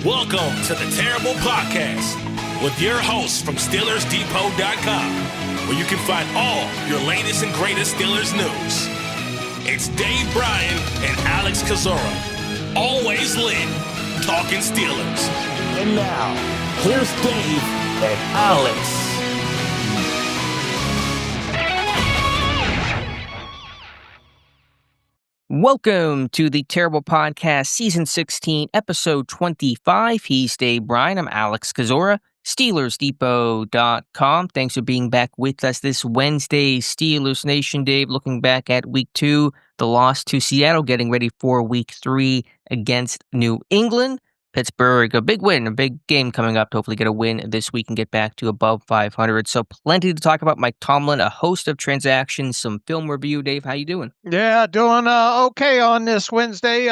Welcome to the Terrible Podcast with your hosts from SteelersDepot.com, where you can find all your latest and greatest Steelers news. It's Dave Bryan and Alex Kozora, always lit, talking Steelers. And now, here's Dave and Alex. Welcome to the Terrible Podcast, Season 16, Episode 25. He's Dave Bryan. I'm Alex Kozora, SteelersDepot.com. Thanks for being back with us this Wednesday. Steelers Nation, Dave, looking back at Week 2, the loss to Seattle, getting ready for Week 3 against New England. Pittsburgh, a big win, a big game coming up to hopefully get a win this week and get back to above 500. So plenty to talk about. Mike Tomlin, a host of transactions, some film review. Dave, how you doing? Yeah, doing okay on this Wednesday.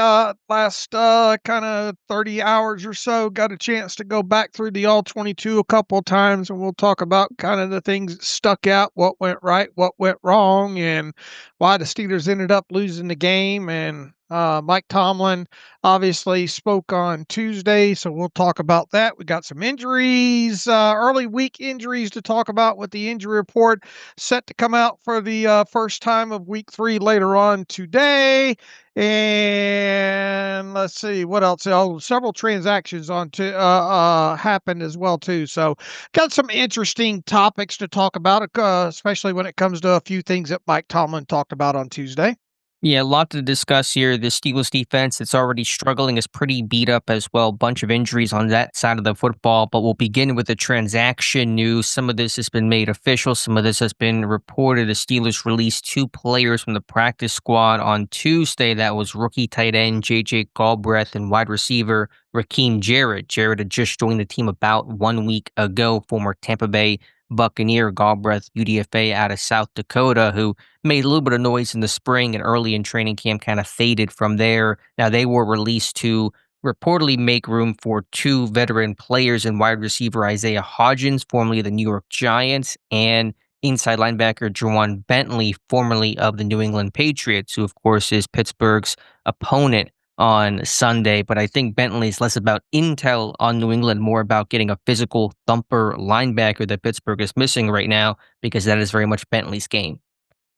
Last kind of 30 hours or so, got a chance to go back through the All-22 a couple of times, and we'll talk about kind of the things that stuck out, what went right, what went wrong, and why the Steelers ended up losing the game. And Mike Tomlin obviously spoke on Tuesday, so we'll talk about that. We got some injuries, early week injuries to talk about with the injury report set to come out for the first time of Week 3 later on today. And let's see what else. Oh, several transactions happened as well too. So got some interesting topics to talk about, especially when it comes to a few things that Mike Tomlin talked about on Tuesday. Yeah, a lot to discuss here. The Steelers defense that's already struggling is pretty beat up as well. Bunch of injuries on that side of the football, but we'll begin with the transaction news. Some of this has been made official. Some of this has been reported. The Steelers released 2 players from the practice squad on Tuesday. That was rookie tight end J.J. Galbraith and wide receiver Raheem Jarrett. Jarrett had just joined the team about 1 week ago, former Tampa Bay Buccaneer. Galbraith, UDFA out of South Dakota, who made a little bit of noise in the spring and early in training camp, kind of faded from there. Now they were released to reportedly make room for 2 veteran players in wide receiver Isaiah Hodgins, formerly of the New York Giants, and inside linebacker Ja'Whaun Bentley, formerly of the New England Patriots, who of course is Pittsburgh's opponent on Sunday. But I think Bentley is less about intel on New England, more about getting a physical thumper linebacker that Pittsburgh is missing right now, because that is very much Bentley's game.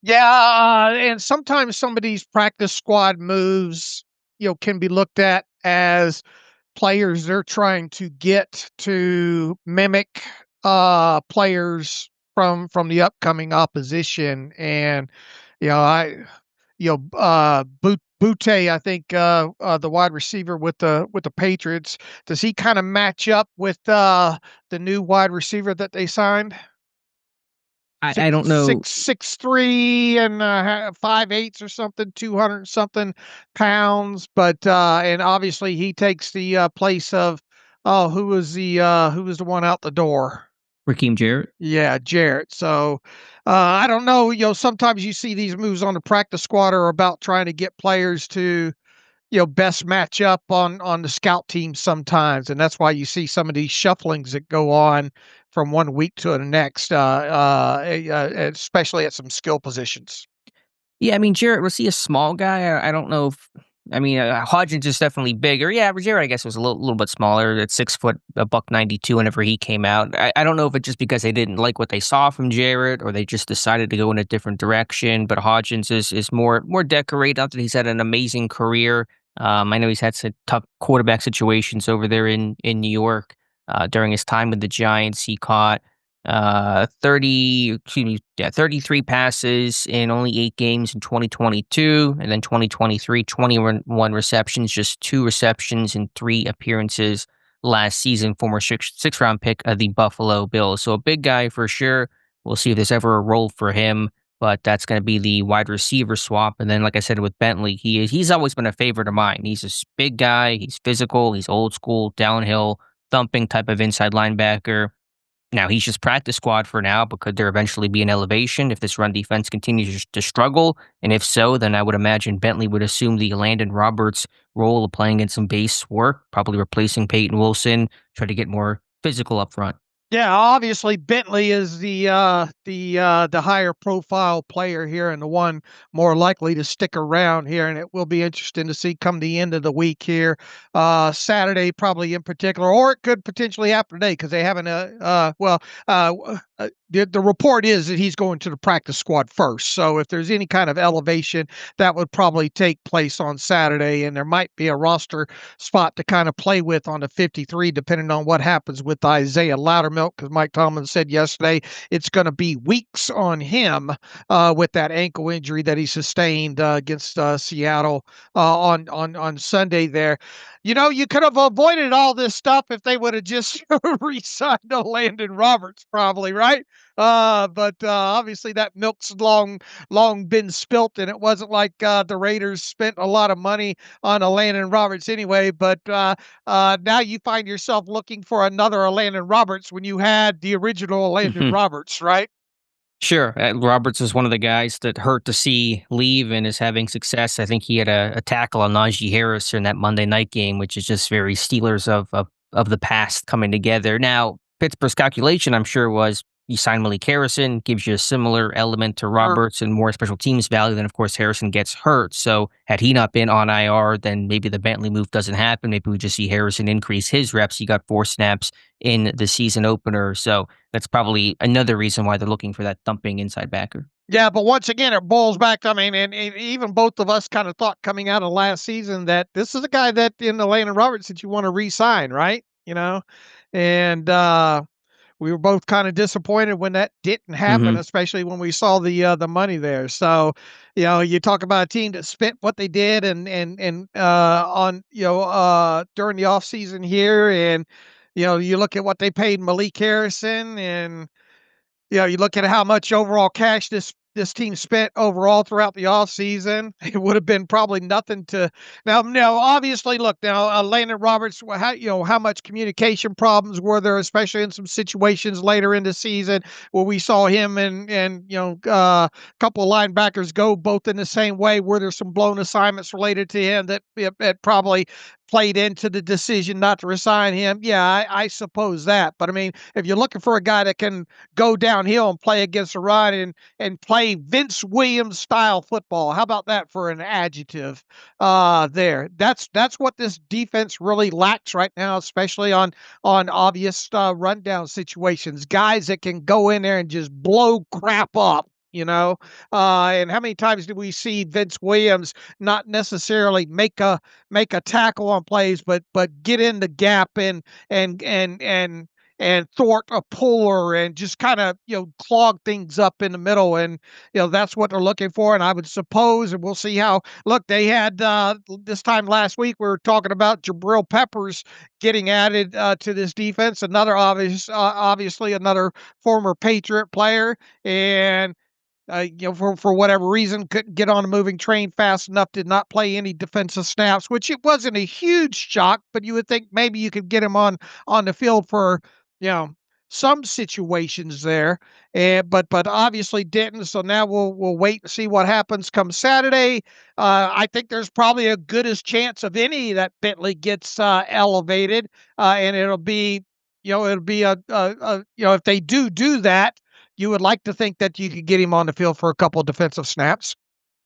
Yeah, and sometimes some of these practice squad moves, can be looked at as players they're trying to get to mimic players from the upcoming opposition. And Butte, I think the wide receiver with the Patriots, does he kind of match up with the new wide receiver that they signed? I don't know. 6'3" and 5'8" or something, 200 something pounds. But and obviously he takes the place of who was the one out the door? Raheem Jarrett. Yeah, Jarrett. So I don't know. Sometimes you see these moves on the practice squad are about trying to get players to best match up on the scout team sometimes, and that's why you see some of these shufflings that go on from 1 week to the next, especially at some skill positions. Yeah, I mean, Jarrett, was he a small guy? I don't know if, Hodgins is definitely bigger. Yeah, Jarrett, I guess, was a little bit smaller at 6 foot, $192 whenever he came out. I don't know if it's just because they didn't like what they saw from Jarrett or they just decided to go in a different direction, but Hodgins is more decorated. Not that he's had an amazing career. I know he's had some tough quarterback situations over there in New York. During his time with the Giants, he caught 33 passes in only 8 games in 2022, and then 2023, 21 receptions, just 2 receptions in 3 appearances last season. Former 6th-round pick of the Buffalo Bills. So a big guy for sure. We'll see if there's ever a role for him, but that's going to be the wide receiver swap. And then, like I said, with Bentley, he's always been a favorite of mine. He's a big guy. He's physical. He's old school, downhill, thumping type of inside linebacker. Now, he's just practice squad for now, but could there eventually be an elevation if this run defense continues to struggle? And if so, then I would imagine Bentley would assume the Landon Roberts role of playing in some base work, probably replacing Peyton Wilson, try to get more physical up front. Yeah, obviously Bentley is the higher profile player here and the one more likely to stick around here, and it will be interesting to see come the end of the week here, Saturday probably in particular, or it could potentially happen today because they haven't. The report is that he's going to the practice squad first. So if there's any kind of elevation, that would probably take place on Saturday, and there might be a roster spot to kind of play with on the 53, depending on what happens with Isaiahh Loudermilk, because Mike Tomlin said yesterday it's going to be weeks on him with that ankle injury that he sustained against Seattle on Sunday there. You know, you could have avoided all this stuff if they would have just re-signed Landon Roberts, probably, right? But obviously that milk's long been spilt, and it wasn't like the Raiders spent a lot of money on a Landon Roberts anyway. But now you find yourself looking for another Landon Roberts when you had the original Landon Roberts, right? Sure. Roberts is one of the guys that hurt to see leave and is having success. I think he had a tackle on Najee Harris in that Monday night game, which is just very Steelers of the past coming together. Now, Pittsburgh's calculation, I'm sure, was you sign Malik Harrison, gives you a similar element to Roberts and more special teams value. Then, of course, Harrison gets hurt. So, had he not been on IR, then maybe the Bentley move doesn't happen. Maybe we just see Harrison increase his reps. He got 4 snaps in the season opener. So, that's probably another reason why they're looking for that thumping inside backer. Yeah, but once again, it boils back to, I mean, and even both of us kind of thought coming out of last season that this is a guy that in the Landon Roberts that you want to re-sign, right? You know, and we were both kind of disappointed when that didn't happen, especially when we saw the money there. So, you know, you talk about a team that spent what they did and on during the offseason here, and you look at what they paid Malik Harrison, and you look at how much overall cash this team spent overall throughout the offseason. It would have been probably nothing to now. Obviously, look now, Landon Roberts. How much communication problems were there, especially in some situations later in the season where we saw him and a couple of linebackers go both in the same way. Were there some blown assignments related to him that probably played into the decision not to resign him? Yeah, I suppose that. But I mean, if you're looking for a guy that can go downhill and play against the run and play Vince Williams style football, how about that for an adjective? There, that's what this defense really lacks right now, especially on obvious rundown situations. Guys that can go in there and just blow crap up. And how many times do we see Vince Williams not necessarily make a tackle on plays, but get in the gap and thwart a puller and just kind of clog things up in the middle, and that's what they're looking for. And I would suppose, and we'll see how. Look, they had this time last week we were talking about Jabril Peppers getting added to this defense, another obviously another former Patriot player, and for whatever reason, couldn't get on a moving train fast enough, did not play any defensive snaps, which it wasn't a huge shock, but you would think maybe you could get him on the field for, some situations there. But obviously didn't. So now we'll wait and see what happens come Saturday. I think there's probably a good as chance of any that Bentley gets elevated, and it'll be if they do that, you would like to think that you could get him on the field for a couple of defensive snaps.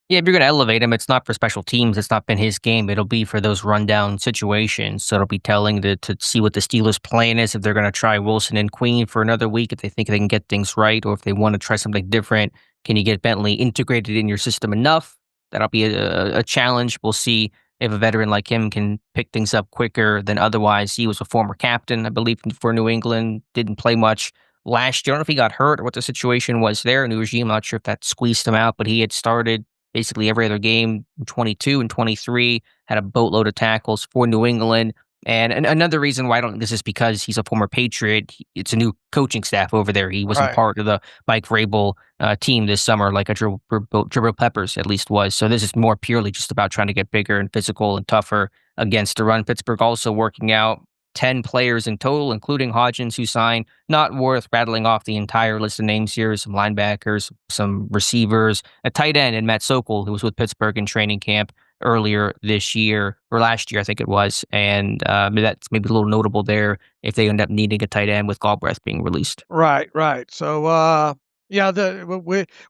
Yeah, if you're going to elevate him, it's not for special teams. It's not been his game. It'll be for those rundown situations. So it'll be telling to see what the Steelers' plan is, if they're going to try Wilson and Queen for another week, if they think they can get things right, or if they want to try something different. Can you get Bentley integrated in your system enough? That'll be a challenge. We'll see if a veteran like him can pick things up quicker than otherwise. He was a former captain, I believe, for New England. Didn't play much last year. I don't know if he got hurt or what the situation was there. New regime, I'm not sure if that squeezed him out, but he had started basically every other game in 22 and 23, had a boatload of tackles for New England. And another reason why I don't think this is because he's a former Patriot. It's a new coaching staff over there. He wasn't part of the Mike Vrabel team this summer, like a Jabril Peppers at least was. So this is more purely just about trying to get bigger and physical and tougher against the run. Pittsburgh also working out 10 players in total, including Hodgins, who signed. Not worth rattling off the entire list of names here. Some linebackers, some receivers, a tight end, and Matt Sokol, who was with Pittsburgh in training camp. earlier this year or last year, I think it was. And that's maybe a little notable there if they end up needing a tight end with Galbraith being released. Right, right. So, yeah,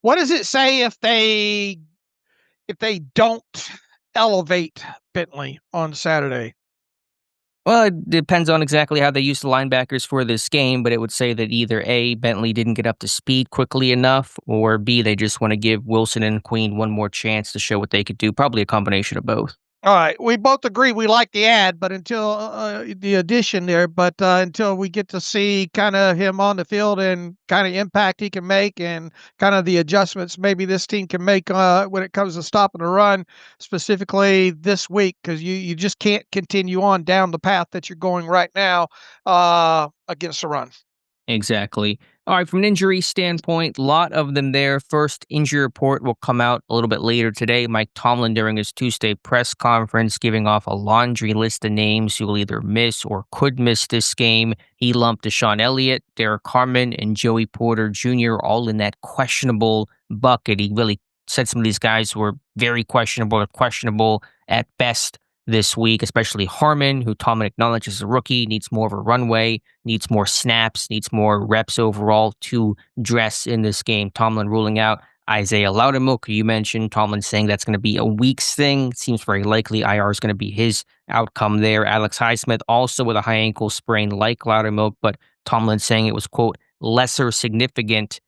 what does it say if they don't elevate Bentley on Saturday? Well, it depends on exactly how they use the linebackers for this game, but it would say that either A, Bentley didn't get up to speed quickly enough, or B, they just want to give Wilson and Queen one more chance to show what they could do. Probably a combination of both. All right, we both agree we like the ad, but until the addition there, but until we get to see kind of him on the field and kind of impact he can make and kind of the adjustments maybe this team can make when it comes to stopping the run, specifically this week, because you just can't continue on down the path that you're going right now against the run. Exactly. All right, from an injury standpoint, a lot of them there. First injury report will come out a little bit later today. Mike Tomlin, during his Tuesday press conference, giving off a laundry list of names who will either miss or could miss this game. He lumped Deshaun Elliott, Derek Harmon, and Joey Porter Jr. all in that questionable bucket. He really said some of these guys were very questionable or questionable at best this week, especially Harmon, who Tomlin acknowledges is a rookie, needs more of a runway, needs more snaps, needs more reps overall to dress in this game. Tomlin ruling out Isaiahh Loudermilk, who you mentioned. Tomlin saying that's going to be a week's thing. It seems very likely IR is going to be his outcome there. Alex Highsmith also with a high ankle sprain like Loudermilk, but Tomlin saying it was, quote, lesser significant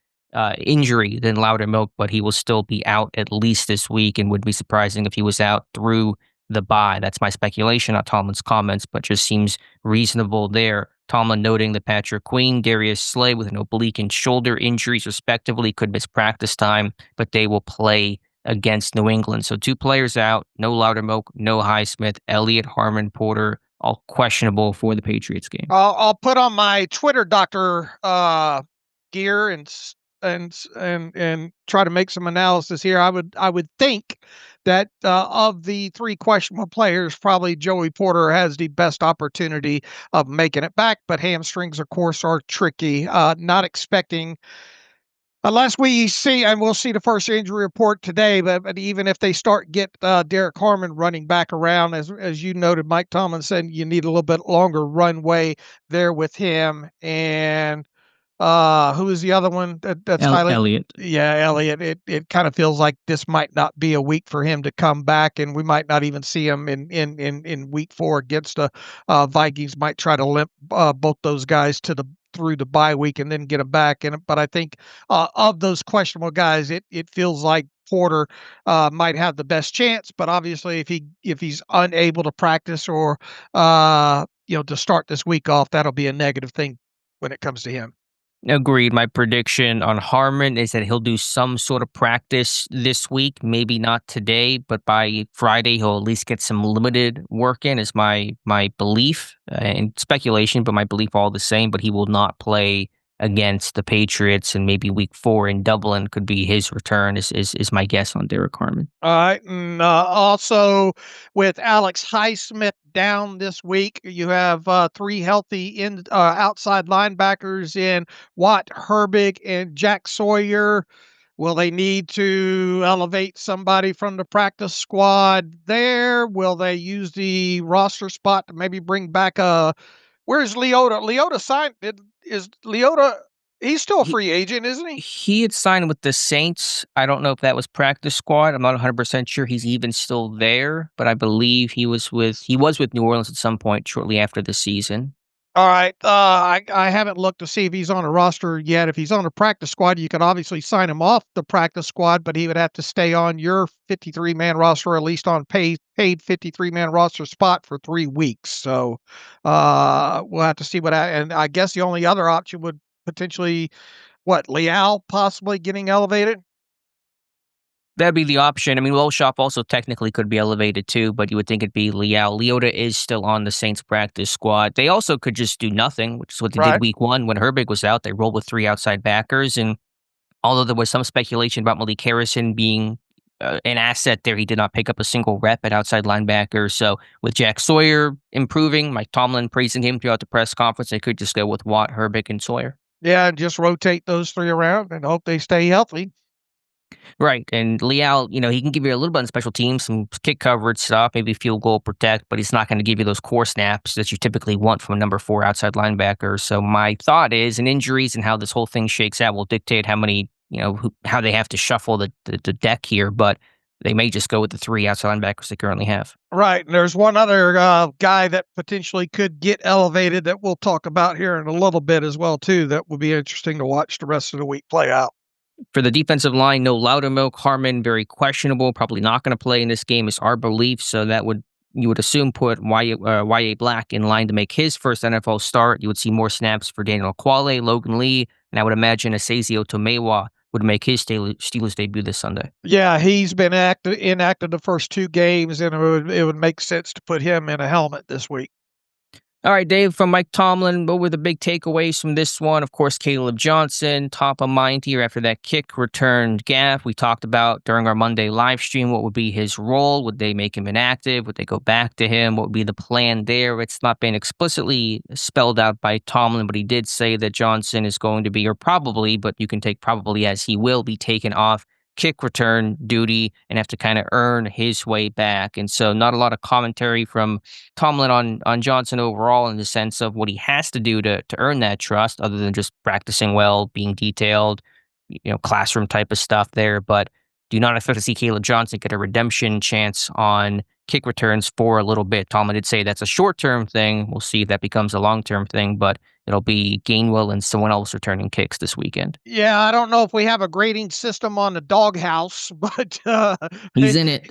injury than Loudermilk, but he will still be out at least this week and would be surprising if he was out through the bye. That's my speculation, not Tomlin's comments, but just seems reasonable there. Tomlin noting that Patrick Queen, Darius Slay with an oblique and shoulder injuries respectively could miss practice time, but they will play against New England. So 2 players out, no Loudermilk, no Highsmith, Elliott, Harmon, Porter, all questionable for the Patriots game. I'll put on my Twitter doctor gear and try to make some analysis here. I would think that of the 3 questionable players, probably Joey Porter has the best opportunity of making it back, but hamstrings, of course, are tricky. Not expecting, unless we see, and we'll see the first injury report today, but even if they start get Derek Harmon running back around, as you noted, Mike Tomlin said you need a little bit longer runway there with him. And who is the other one that's highly Elliott? Yeah, Elliott. It kind of feels like this might not be a week for him to come back, and we might not even see him in week 4 against the Vikings. Might try to limp both those guys through the bye week and then get them back. But I think of those questionable guys, it feels like Porter might have the best chance. But obviously, if he's unable to practice or to start this week off, that'll be a negative thing when it comes to him. Agreed. My prediction on Harmon is that he'll do some sort of practice this week, maybe not today, but by Friday he'll at least get some limited work in, is my belief and speculation, but my belief all the same. But he will not play against the Patriots, and maybe week 4 in Dublin could be his return, is my guess on Derek Harmon. All right. And also with Alex Highsmith down this week, you have 3 healthy outside linebackers in Watt, Herbig, and Jack Sawyer. Will they need to elevate somebody from the practice squad there? Will they use the roster spot to maybe bring back where's Leota? Leota signed. Is Leota? He's still a free agent, isn't he? He had signed with the Saints. I don't know if that was practice squad. I'm not 100% sure he's even still there, but I believe he was with New Orleans at some point shortly after the season. All right. I haven't looked to see if he's on a roster yet. If he's on a practice squad, you could obviously sign him off the practice squad, but he would have to stay on your 53-man roster, or at least on paid 53-man roster spot for 3 weeks. So we'll have to see and I guess the only other option would potentially, Leal possibly getting elevated? That'd be the option. I mean, Lowshop also technically could be elevated too, but you would think it'd be Leal. Leota is still on the Saints practice squad. They also could just do nothing, which is what they did week 1 when Herbig was out. They rolled with 3 outside backers, and although there was some speculation about Malik Harrison being an asset there, he did not pick up a single rep at outside linebacker. So with Jack Sawyer improving, Mike Tomlin praising him throughout the press conference, they could just go with Watt, Herbig, and Sawyer. Yeah, and just rotate those 3 around and hope they stay healthy. Right. And Leal, he can give you a little bit on special teams, some kick coverage stuff, maybe field goal protect, but he's not going to give you those core snaps that you typically want from a number 4 outside linebacker. So my thought is, and injuries and how this whole thing shakes out will dictate how many, how they have to shuffle the deck here, but they may just go with the 3 outside linebackers they currently have. Right. And there's one other guy that potentially could get elevated that we'll talk about here in a little bit as well, too, that will be interesting to watch the rest of the week play out. For the defensive line, no Loudermilk. Harmon, very questionable, probably not going to play in this game is our belief. So you would assume put Y.A. Black in line to make his first NFL start. You would see more snaps for Daniel Quale, Logan Lee, and I would imagine Asazio Tomewa would make his Steelers debut this Sunday. Yeah, he's been inactive the first 2 games, and it would make sense to put him in a helmet this week. All right, Dave, from Mike Tomlin, what were the big takeaways from this one? Of course, Caleb Johnson, top of mind here after that kick return gaffe. We talked about during our Monday live stream, what would be his role? Would they make him inactive? Would they go back to him? What would be the plan there? It's not been explicitly spelled out by Tomlin, but he did say that Johnson is going to be, or probably, but you can take probably as he will be taken off kick return duty and have to kind of earn his way back. And so not a lot of commentary from Tomlin on Johnson overall in the sense of what he has to do to earn that trust, other than just practicing well, being detailed, classroom type of stuff there. But do not expect to see Caleb Johnson get a redemption chance on kick returns for a little bit. Tomlin did say that's a short-term thing. We'll see if that becomes a long-term thing, but it'll be Gainwell and someone else returning kicks this weekend. Yeah, I don't know if we have a grading system on the doghouse, but he's in it.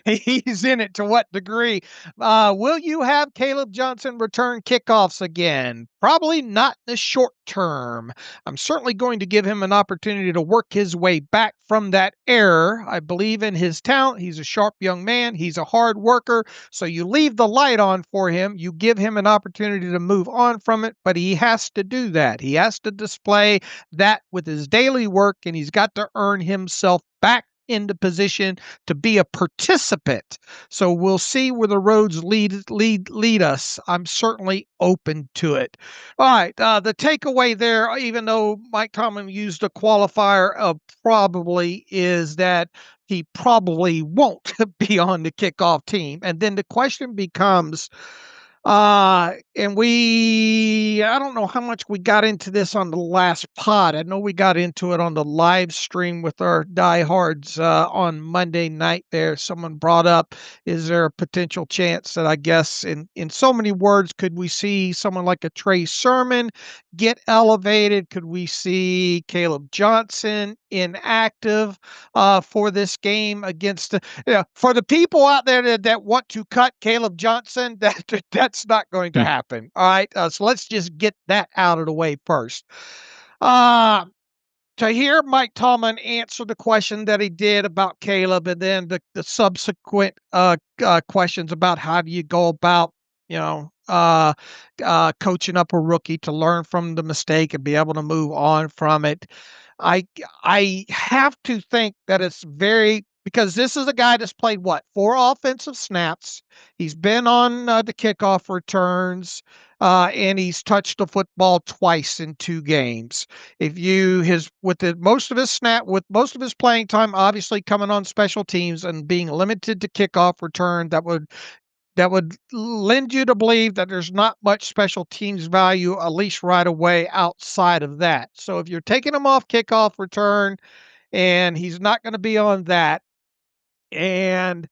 He's in it to what degree? Will you have Caleb Johnson return kickoffs again? Probably not in the short term. I'm certainly going to give him an opportunity to work his way back from that error. I believe in his talent. He's a sharp young man. He's a hard worker. So you leave the light on for him. You give him an opportunity to move on from it, but he has to do that. He has to display that with his daily work, and he's got to earn himself back into position to be a participant. So we'll see where the roads lead us. I'm certainly open to it. All right, the takeaway there, even though Mike Tomlin used a qualifier of probably, is that he probably won't be on the kickoff team. And then the question becomes, I don't know how much we got into this on the last pod. I know we got into it on the live stream with our diehards on Monday night there. Someone brought up, is there a potential chance that, I guess, in so many words, could we see someone like a Trey Sermon get elevated? Could we see Caleb Johnson inactive for this game against for the people out there that want to cut Caleb Johnson? That's not going to happen. All right. So let's just get that out of the way first. To hear Mike Tomlin answer the question that he did about Caleb, and then the subsequent questions about how do you go about, coaching up a rookie to learn from the mistake and be able to move on from it. I have to think that it's because this is a guy that's played 4 offensive snaps. He's been on the kickoff returns, and he's touched the football twice in 2 games. Most of his playing time, obviously coming on special teams and being limited to kickoff return, that would lend you to believe that there's not much special teams value, at least right away, outside of that. So if you're taking him off kickoff return and he's not going to be on that, and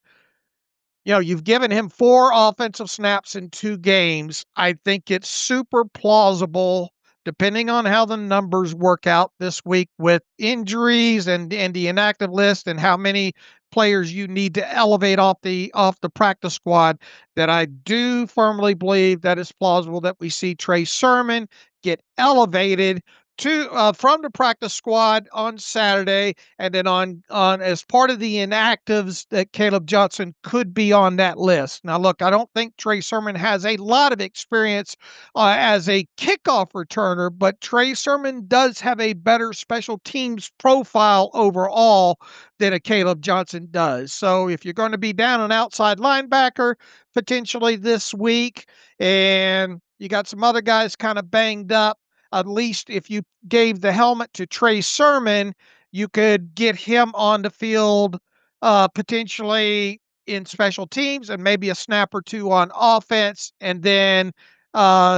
you've given him 4 offensive snaps in 2 games, I think it's super plausible, depending on how the numbers work out this week with injuries and the inactive list and how many players you need to elevate off the practice squad, that I do firmly believe that it's plausible that we see Trey Sermon get elevated from the practice squad on Saturday, and then on as part of the inactives, that Caleb Johnson could be on that list. Now, look, I don't think Trey Sermon has a lot of experience as a kickoff returner, but Trey Sermon does have a better special teams profile overall than a Caleb Johnson does. So if you're going to be down an outside linebacker potentially this week, and you got some other guys kind of banged up, at least if you gave the helmet to Trey Sermon, You could get him on the field potentially in special teams and maybe a snap or two on offense, and then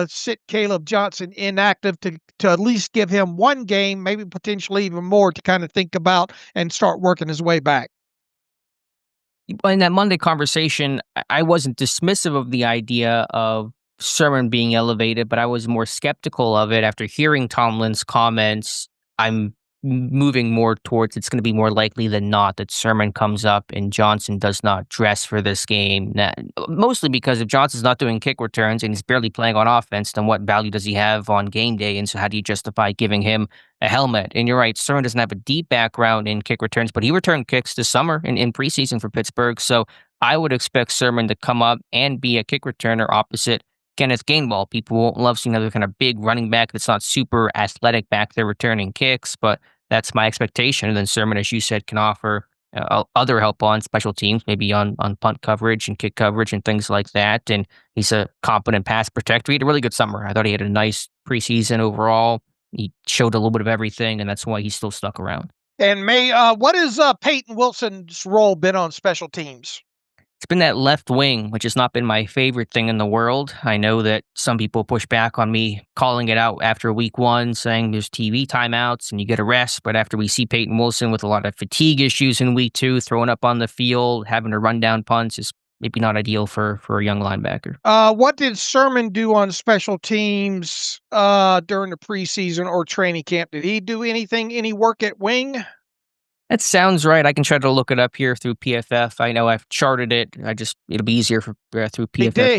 sit Caleb Johnson inactive to at least give him one game, maybe potentially even more, to kind of think about and start working his way back. In that Monday conversation, I wasn't dismissive of the idea of Sermon being elevated, but I was more skeptical of it after hearing Tomlin's comments. I'm moving more towards it's going to be more likely than not that Sermon comes up and Johnson does not dress for this game. Mostly because if Johnson's not doing kick returns and he's barely playing on offense, then what value does he have on game day? And so how do you justify giving him a helmet? And you're right, Sermon doesn't have a deep background in kick returns, but he returned kicks this summer in preseason for Pittsburgh. So I would expect Sermon to come up and be a kick returner opposite Kenneth Gainwell. People won't love seeing another kind of big running back that's not super athletic back there returning kicks, but that's my expectation. And then Sermon, as you said, can offer other help on special teams, maybe on punt coverage and kick coverage and things like that. And he's a competent pass protector. He had a really good summer. I thought he had a nice preseason overall. He showed a little bit of everything, and that's why he's still stuck around. And what has Peyton Wilson's role been on special teams? It's been that left wing, which has not been my favorite thing in the world. I know that some people push back on me calling it out after week one, saying there's TV timeouts and you get a rest. But after we see Peyton Wilson with a lot of fatigue issues in week two, throwing up on the field, having to run down punts is maybe not ideal for a young linebacker. What did Sermon do on special teams during the preseason or training camp? Did he do any work at wing? That sounds right. I can try to look it up here through PFF. I know I've charted it. It'll be easier for through PFF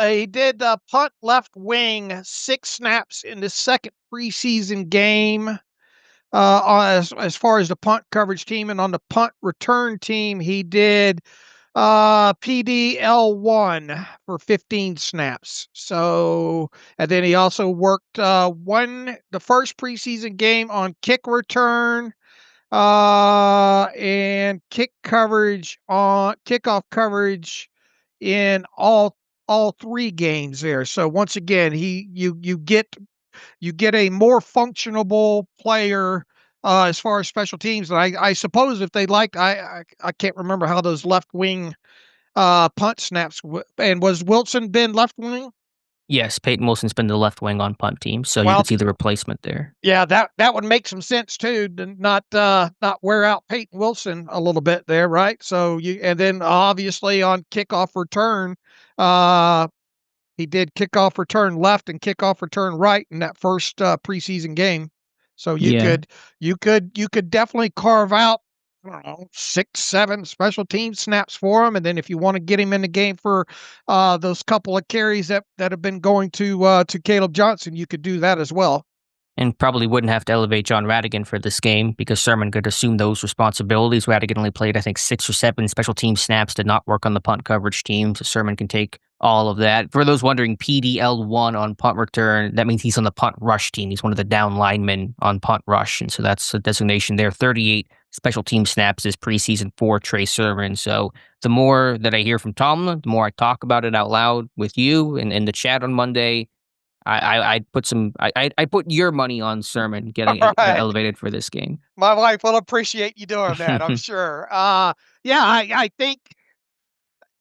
He did punt left wing 6 snaps in the second preseason game. As far as the punt coverage team, and on the punt return team, he did PDL1 for 15 snaps. So, and then he also worked the first preseason game on kick return and kickoff coverage in all 3 games there. So once again, you get a more functionable player as far as special teams. And I suppose if they liked, I can't remember how those left wing punt snaps and was Wilson been left wing? Yes, Peyton Wilson's been the left wing on punt team, so you can see the replacement there. Yeah, that would make some sense too, to not wear out Peyton Wilson a little bit there, right? So and then obviously on kickoff return, he did kickoff return left and kickoff return right in that first preseason game. So you could definitely carve out, I don't know, 6, 7 special team snaps for him. And then if you want to get him in the game for those couple of carries that have been going to Caleb Johnson, you could do that as well. And probably wouldn't have to elevate John Radigan for this game because Sermon could assume those responsibilities. Radigan only played, I think, 6 or 7 special team snaps, did not work on the punt coverage team. So Sermon can take all of that. For those wondering, PDL1 on punt return, that means he's on the punt rush team. He's one of the down linemen on punt rush. And so that's a designation there. 38 special team snaps this preseason for Trey Sermon. So the more that I hear from Tomlin, the more I talk about it out loud with you and in the chat on Monday, I put your money on Sermon getting elevated for this game. My wife will appreciate you doing that, I'm sure. I think,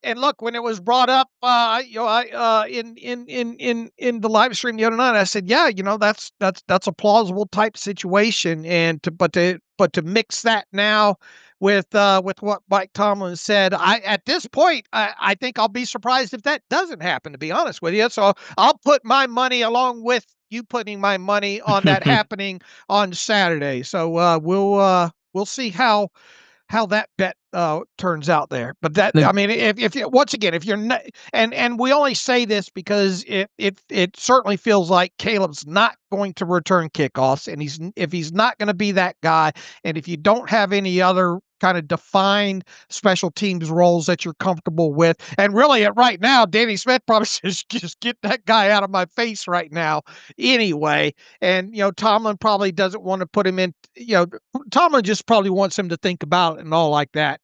and look, when it was brought up, in the live stream the other night, I said, yeah, that's a plausible type situation, and to mix that now with what Mike Tomlin said, at this point, I think I'll be surprised if that doesn't happen, to be honest with you. So I'll put my money along with you putting my money on that happening on Saturday. So we'll see how that bet turns out there. But I mean, if once again, if you're not, and we only say this because it certainly feels like Caleb's not going to return kickoffs, and if he's not going to be that guy, and if you don't have any other kind of defined special teams roles that you're comfortable with. And really, right now, Danny Smith probably says, just get that guy out of my face right now anyway. And, Tomlin probably doesn't want to put him in, Tomlin just probably wants him to think about it and all like that,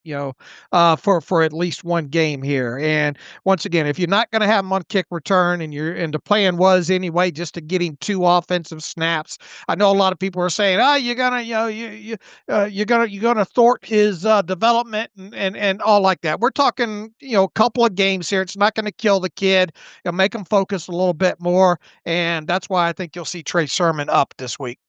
for at least one game here. And once again, if you're not going to have him on kick return and the plan was anyway, just to get him 2 offensive snaps. I know a lot of people are saying, you're going to, you're gonna thwart his development and all like that. We're talking, a couple of games here. It's not going to kill the kid. It'll make him focus a little bit more, and that's why I think you'll see Trey Sermon up this week.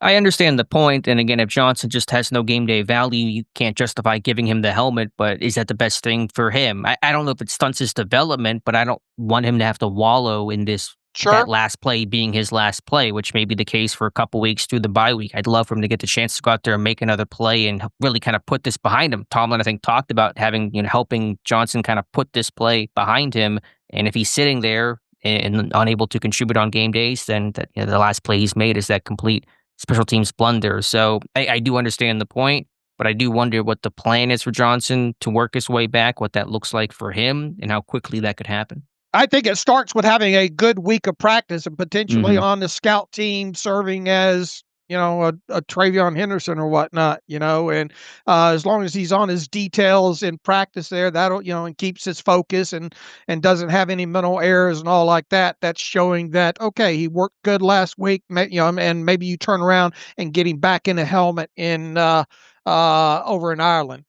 I understand the point, and again, if Johnson just has no game day value, you can't justify giving him the helmet, but is that the best thing for him? I don't know if it stunts his development, but I don't want him to have to wallow in this, Sure. that last play being his last play, which may be the case for a couple weeks through the bye week. I'd love for him to get the chance to go out there and make another play and really kind of put this behind him. Tomlin, I think, talked about helping Johnson kind of put this play behind him, and if he's sitting there and unable to contribute on game days, then the last play he's made is that complete special teams blunder. So I do understand the point, but I do wonder what the plan is for Johnson to work his way back, what that looks like for him, and how quickly that could happen. I think it starts with having a good week of practice and potentially on the scout team serving as, a Travion Henderson or whatnot, and as long as he's on his details in practice there, that'll, and keeps his focus and doesn't have any mental errors and all like that. That's showing that, okay, he worked good last week, and maybe you turn around and get him back in a helmet over in Ireland.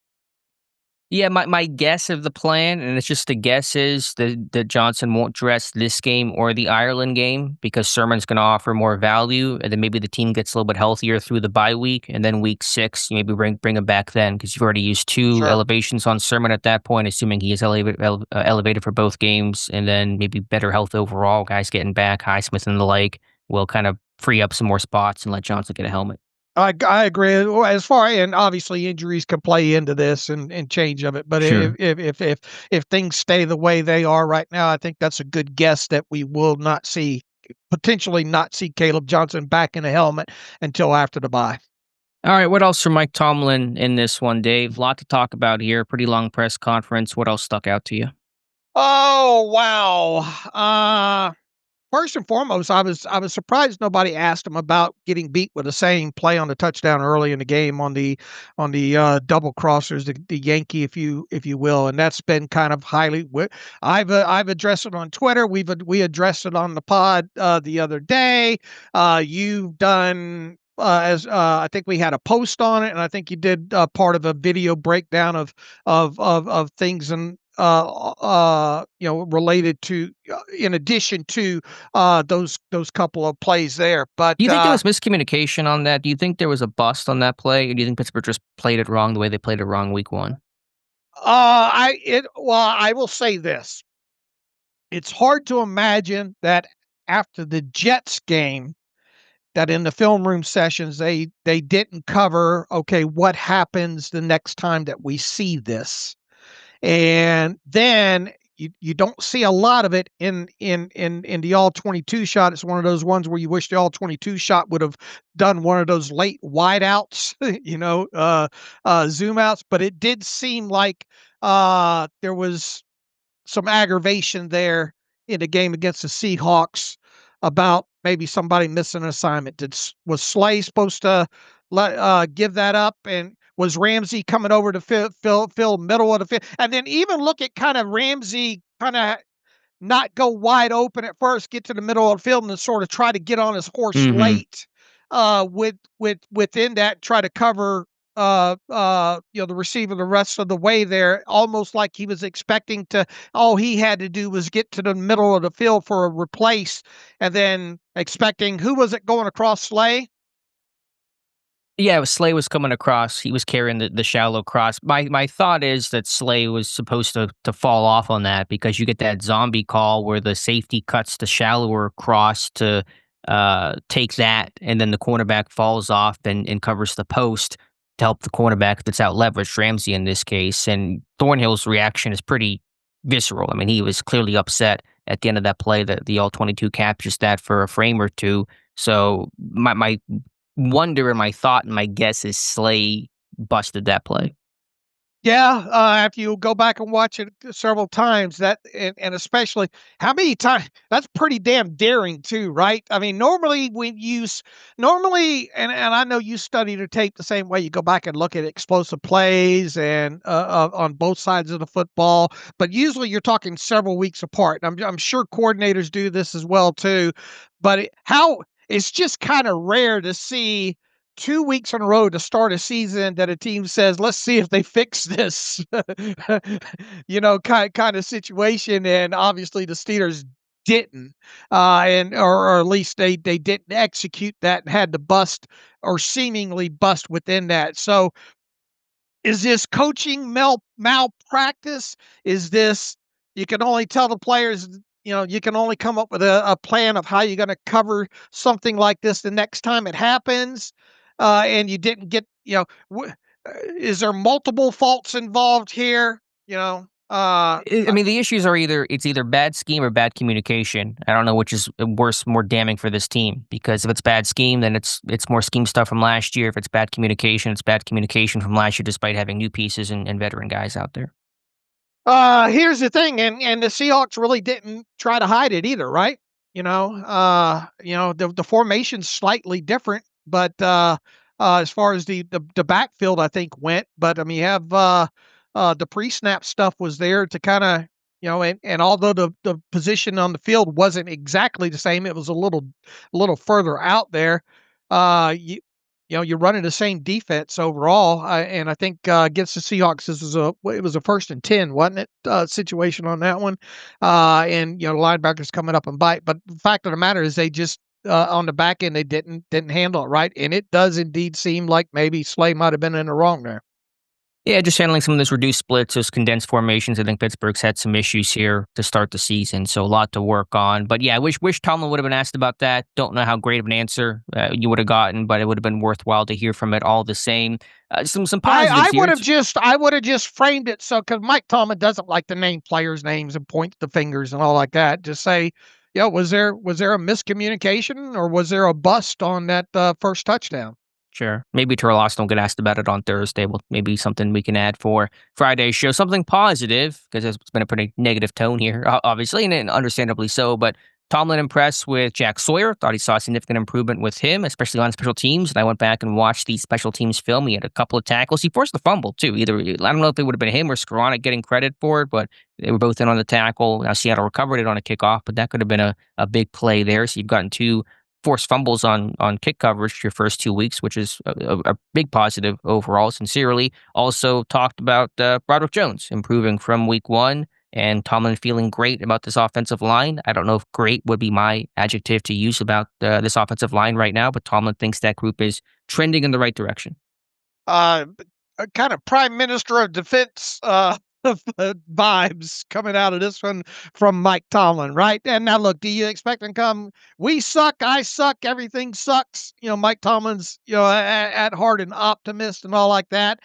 Yeah, my guess of the plan, and it's just a guess, is that Johnson won't dress this game or the Ireland game because Sermon's going to offer more value, and then maybe the team gets a little bit healthier through the bye week, and then week 6, you maybe bring him back then because you've already used 2 elevations on Sermon at that point, assuming he is elevated for both games, and then maybe better health overall, guys getting back, Highsmith and the like, will kind of free up some more spots and let Johnson get a helmet. I agree. And obviously injuries can play into this and change of it. But Sure. if things stay the way they are right now, I think that's a good guess that we will potentially not see Caleb Johnson back in a helmet until after the bye. All right, what else from Mike Tomlin in this one, Dave? A lot to talk about here. Pretty long press conference. What else stuck out to you? Oh, wow. First and foremost, I was surprised nobody asked him about getting beat with a same play on the touchdown early in the game on the double crossers, the Yankee, if you will, and that's been kind of highly. I've addressed it on Twitter. We addressed it on the pod the other day. You've done. I think we had a post on it, and I think you did part of a video breakdown of things and related to, in addition to those couple of plays there. But do you think there was miscommunication on that? Do you think there was a bust on that play, or do you think Pittsburgh just played it wrong the way they played it wrong week 1? I will say this: it's hard to imagine that after the Jets game, that in the film room sessions they didn't cover, okay, what happens the next time that we see this. And then you don't see a lot of it in the All-22 shot. It's one of those ones where you wish the All-22 shot would have done one of those late wideouts, zoom outs. But it did seem like there was some aggravation there in the game against the Seahawks about maybe somebody missing an assignment. Was Slay supposed to give that up? And was Ramsey coming over to fill middle of the field? And then even look at kind of Ramsey kind of not go wide open at first, get to the middle of the field and then sort of try to get on his horse late within that, try to cover the receiver the rest of the way there, almost like he was expecting to, all he had to do was get to the middle of the field for a replace, and then expecting, who was it going across, Slay? Yeah, Slay was coming across. He was carrying the shallow cross. My thought is that Slay was supposed to fall off on that because you get that zombie call where the safety cuts the shallower cross to take that, and then the cornerback falls off and covers the post to help the cornerback that's out leveraged, Ramsey in this case. And Thornhill's reaction is pretty visceral. I mean, he was clearly upset at the end of that play that the All-22 captures that for a frame or two. So my wonder and my thought and my guess is Slay busted that play. Yeah, after you go back and watch it several times, that and especially how many times that's pretty damn daring too, right? I mean, normally when normally, and I know you study the tape the same way. You go back and look at explosive plays and on both sides of the football, but usually you're talking several weeks apart. I'm sure coordinators do this as well too, but how it's just kind of rare to see 2 weeks in a row to start a season that a team says, "Let's see if they fix this," kind of situation. And obviously, the Steelers didn't, and or at least they didn't execute that and had to bust or seemingly bust within that. So is this coaching malpractice? Is this you can only tell the players, you can only come up with a plan of how you're going to cover something like this the next time it happens, and you didn't get, is there multiple faults involved here? I mean, the issues are it's either bad scheme or bad communication. I don't know which is worse, more damning for this team. Because if it's bad scheme, then it's more scheme stuff from last year. If it's bad communication, it's bad communication from last year, despite having new pieces and veteran guys out there. Here's the thing, and the Seahawks really didn't try to hide it either, right? The formation's slightly different, but as far as the backfield, I think went. But I mean, you have the pre-snap stuff was there to kind of, and although the position on the field wasn't exactly the same, it was a little further out there. You're running the same defense overall, and I think against the Seahawks, it was a 1st and 10, wasn't it? Situation on that one, and linebackers coming up and bite. But the fact of the matter is, they just on the back end they didn't handle it right, and it does indeed seem like maybe Slay might have been in the wrong there. Yeah, just handling some of those reduced splits, those condensed formations. I think Pittsburgh's had some issues here to start the season, so a lot to work on. But yeah, I wish Tomlin would have been asked about that. Don't know how great of an answer you would have gotten, but it would have been worthwhile to hear from it all the same. Some positives I here. I would have just framed it so because Mike Tomlin doesn't like to name players' names and point the fingers and all like that. Just say, was there a miscommunication or was there a bust on that first touchdown? Sure. Maybe Turlos don't get asked about it on Thursday. Well, maybe something we can add for Friday's show. Something positive, because it's been a pretty negative tone here, obviously, and understandably so. But Tomlin impressed with Jack Sawyer. Thought he saw a significant improvement with him, especially on special teams. And I went back and watched the special teams film. He had a couple of tackles. He forced the fumble, too. I don't know if it would have been him or Skoranek getting credit for it, but they were both in on the tackle. Now, Seattle recovered it on a kickoff, but that could have been a big play there. So you've gotten 2 forced fumbles on kick coverage your first 2 weeks, which is a big positive overall. Sincerely, also talked about Broderick Jones improving from week 1 and Tomlin feeling great about this offensive line. I don't know if great would be my adjective to use about this offensive line right now, but Tomlin thinks that group is trending in the right direction. Kind of prime minister of defense vibes coming out of this one from Mike Tomlin, right? And now look, do you expect him to come? We suck, I suck, everything sucks. Mike Tomlin's at heart an optimist and all like that.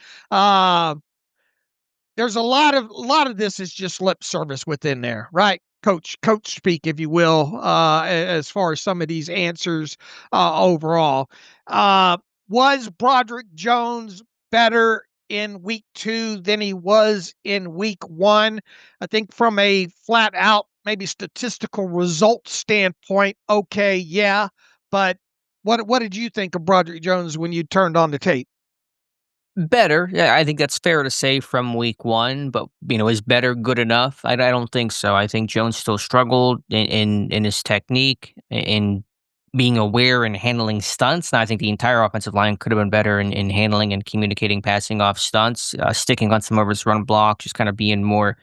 There's a lot of this is just lip service within there, right? Coach speak, if you will, as far as some of these answers overall. Was Broderick Jones better in week 2 than he was in week 1? I think from a flat out, maybe statistical result standpoint, okay, yeah. But what did you think of Broderick Jones when you turned on the tape? Better. Yeah, I think that's fair to say from week 1, but is better good enough? I don't think so. I think Jones still struggled in his technique, in being aware and handling stunts. And I think the entire offensive line could have been better in handling and communicating passing off stunts, sticking on some of his run block, just kind of being more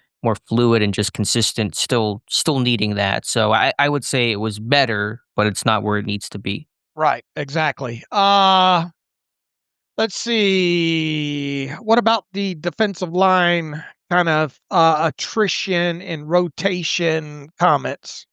fluid and just consistent, still needing that. So I would say it was better, but it's not where it needs to be. Right, exactly. Let's see. What about the defensive line kind of attrition and rotation comments?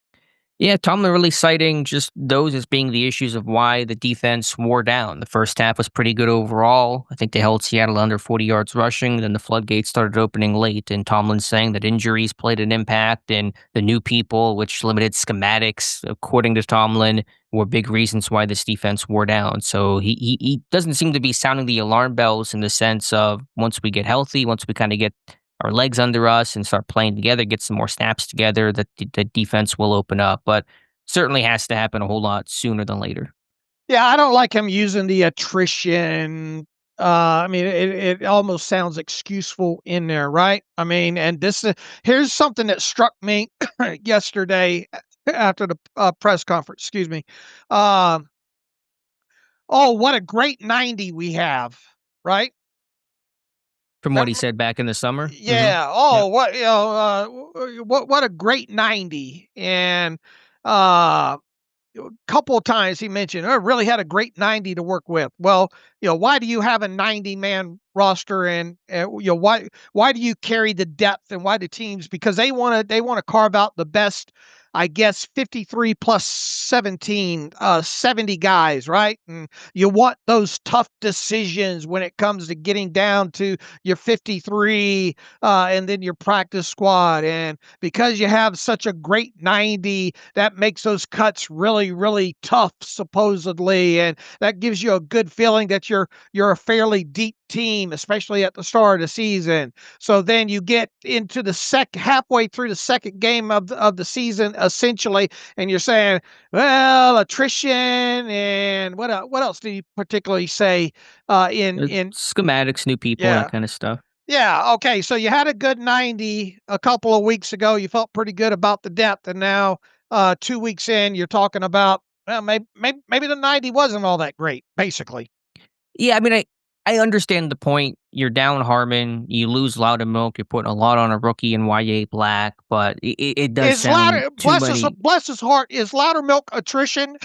Yeah, Tomlin really citing just those as being the issues of why the defense wore down. The first half was pretty good overall. I think they held Seattle under 40 yards rushing. Then the floodgates started opening late, and Tomlin saying that injuries played an impact and the new people, which limited schematics, according to Tomlin, were big reasons why this defense wore down. So he doesn't seem to be sounding the alarm bells in the sense of once we get healthy, once we kind of get our legs under us and start playing together, get some more snaps together, that the defense will open up. But certainly has to happen a whole lot sooner than later. Yeah, I don't like him using the attrition. I mean, it almost sounds excuseful in there, right? I mean, and here's something that struck me yesterday after the press conference. Excuse me. Uh, oh, what a great 90 we have, right? From what he said back in the summer? Yeah. Oh, what what a great 90. And uh couple of times he mentioned, "I really had a great 90 to work with." Well, why do you have a 90-man roster, and why do you carry the depth, and why do teams? Because they want to carve out the best, I guess, 53 plus 17, 70 guys, right? And you want those tough decisions when it comes to getting down to your 53, and then your practice squad. And because you have such a great 90, that makes those cuts really, really tough, supposedly. And that gives you a good feeling that you're a fairly deep team, especially at the start of the season. So then you get into the halfway through the second game of the season, essentially, and you're saying, well, attrition, and what else do you particularly say in schematics, new people, yeah. that kind of stuff. Yeah, okay. So you had a good 90 a couple of weeks ago. You felt pretty good about the depth, and now 2 weeks in, you're talking about, well, maybe the 90 wasn't all that great, basically. Yeah, I mean, I understand the point. You're down Harmon, you lose Loudermilk, you're putting a lot on a rookie in YA Black, but it does sound too many. Bless his heart, is Loudermilk attrition?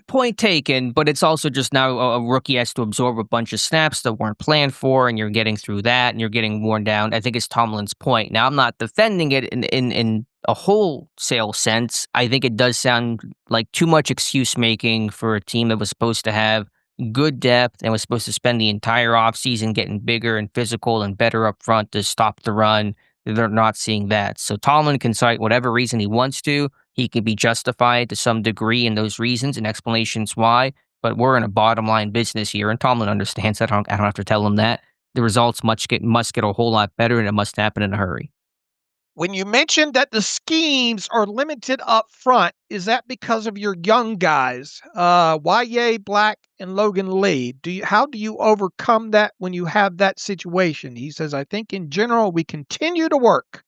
Point taken, but it's also just now a rookie has to absorb a bunch of snaps that weren't planned for, and you're getting through that, and you're getting worn down. I think it's Tomlin's point. Now, I'm not defending it in a wholesale sense. I think it does sound like too much excuse making for a team that was supposed to have good depth and was supposed to spend the entire offseason getting bigger and physical and better up front to stop the run. They're not seeing that. So Tomlin can cite whatever reason he wants to. He can be justified to some degree in those reasons and explanations why. But we're in a bottom line business here, and Tomlin understands that. I don't have to tell him that. The results must get a whole lot better, and it must happen in a hurry. When you mentioned that the schemes are limited up front, is that because of your young guys, YA Black and Logan Lee? How do you overcome that when you have that situation? He says, I think in general we continue to work.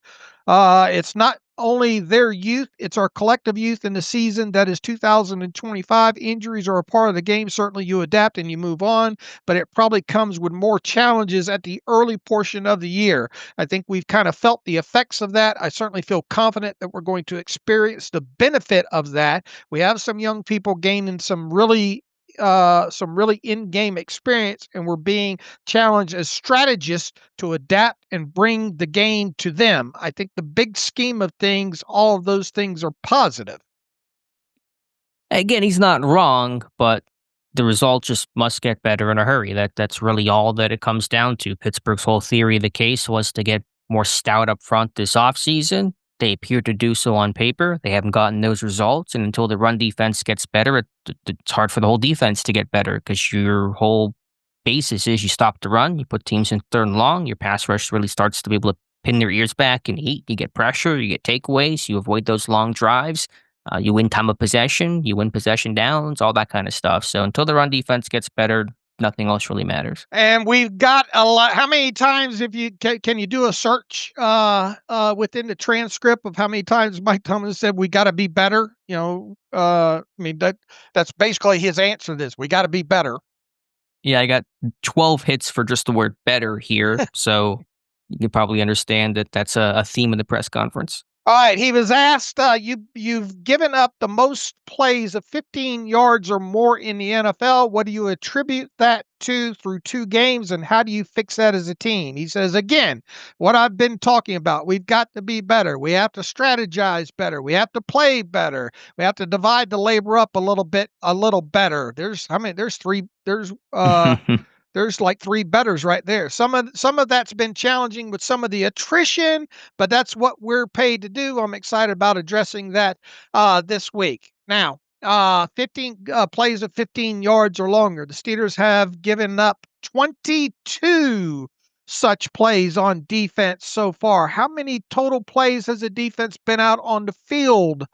It's not only their youth, it's our collective youth in the season that is 2025. Injuries are a part of the game. Certainly you adapt and you move on, but it probably comes with more challenges at the early portion of the year. I think we've kind of felt the effects of that. I certainly feel confident that we're going to experience the benefit of that. We have some young people gaining some really in-game experience, and we're being challenged as strategists to adapt and bring the game to them. I think the big scheme of things, all of those things are positive. Again, he's not wrong, but the result just must get better in a hurry. That's really all that it comes down to. Pittsburgh's whole theory of the case was to get more stout up front this offseason. They appear to do so on paper. They haven't gotten those results, and until the run defense gets better, it's hard for the whole defense to get better because your whole basis is you stop the run, you put teams in third and long, your pass rush really starts to be able to pin their ears back and eat. You get pressure, you get takeaways, you avoid those long drives, you win time of possession, you win possession downs, all that kind of stuff. So until the run defense gets better, nothing else really matters. And we've got a lot. How many times, if you can you do a search within the transcript of how many times Mike Tomlin said we got to be better? I mean that's basically his answer to this. We got to be better. Yeah, I got 12 hits for just the word better here, so you can probably understand that that's a theme of the press conference. All right, he was asked, you've given up the most plays of 15 yards or more in the NFL. What do you attribute that to through 2 games, and how do you fix that as a team? He says, again, what I've been talking about, we've got to be better. We have to strategize better. We have to play better. We have to divide the labor up a little better. There's like 3 betters right there. Some of that's been challenging with some of the attrition, but that's what we're paid to do. I'm excited about addressing that this week. Now, 15 plays of 15 yards or longer. The Steelers have given up 22 such plays on defense so far. How many total plays has the defense been out on the field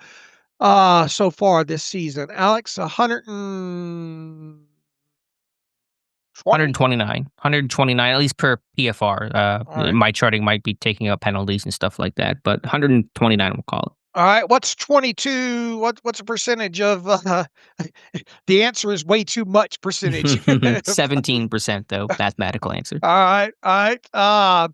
so far this season? Alex, 129, at least per PFR. right. My charting might be taking up penalties and stuff like that, but 129 we'll call it. All right, what's 22? What's a percentage of? The answer is way too much percentage. 17% though, mathematical answer. All right.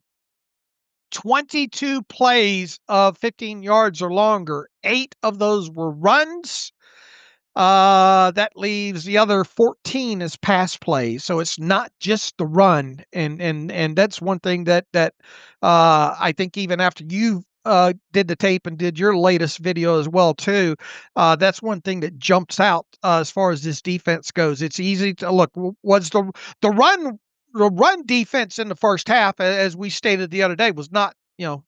22 plays of 15 yards or longer. 8 of those were runs. That leaves the other 14 as pass plays. So it's not just the run, and that's one thing that I think even after you did the tape and did your latest video as well too, that's one thing that jumps out as far as this defense goes. It's easy to look. Was the run defense in the first half, as we stated the other day, was not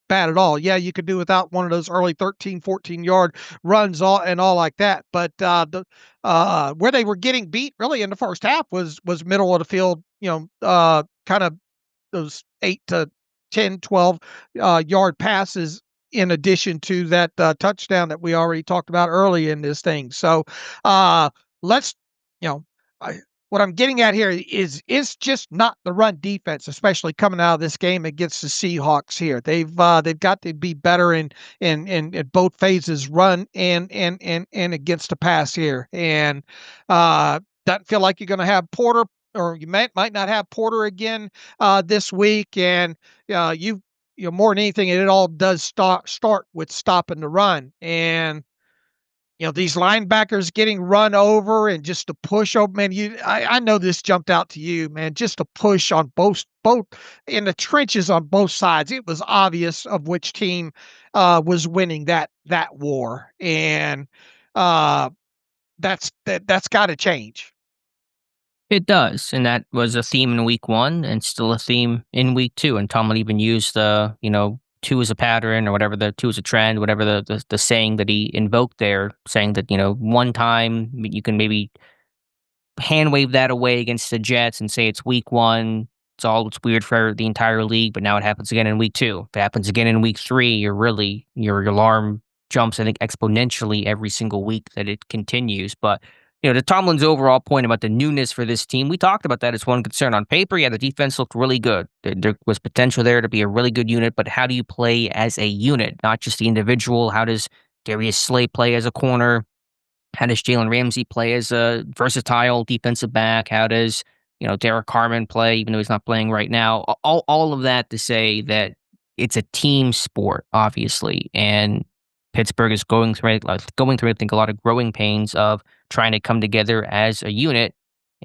bad at all. Yeah, you could do without one of those early 13, 14-yard runs and all like that. But where they were getting beat really in the first half was middle of the field, kind of those 8 to 10, 12 yard passes in addition to that touchdown that we already talked about early in this thing. So let's, what I'm getting at here is it's just not the run defense, especially coming out of this game against the Seahawks here. They've got to be better in both phases, run and against the pass here. And doesn't feel like you're going to have Porter, or you might not have Porter again this week. And you more than anything, it all does start with stopping the run. And these linebackers getting run over and just to push over, man, I know this jumped out to you, man, just to push on both in the trenches on both sides. It was obvious of which team was winning that war. And that's got to change. It does, and that was a theme in week 1 and still a theme in week 2. And Tomlin even used the, 2 is a pattern, or whatever, the 2 is a trend, whatever the saying that he invoked there, saying that, one time you can maybe hand wave that away against the Jets and say it's week 1. It's weird for the entire league, but now it happens again in week 2. If it happens again in week 3, your alarm jumps, I think, exponentially every single week that it continues. But to Tomlin's overall point about the newness for this team, we talked about that as one concern. On paper, yeah, the defense looked really good. There was potential there to be a really good unit, but how do you play as a unit, not just the individual? How does Darius Slay play as a corner? How does Jalen Ramsey play as a versatile defensive back? How does, Derek Carman play, even though he's not playing right now? All of that to say that it's a team sport, obviously, and Pittsburgh is going through, I think, a lot of growing pains of trying to come together as a unit.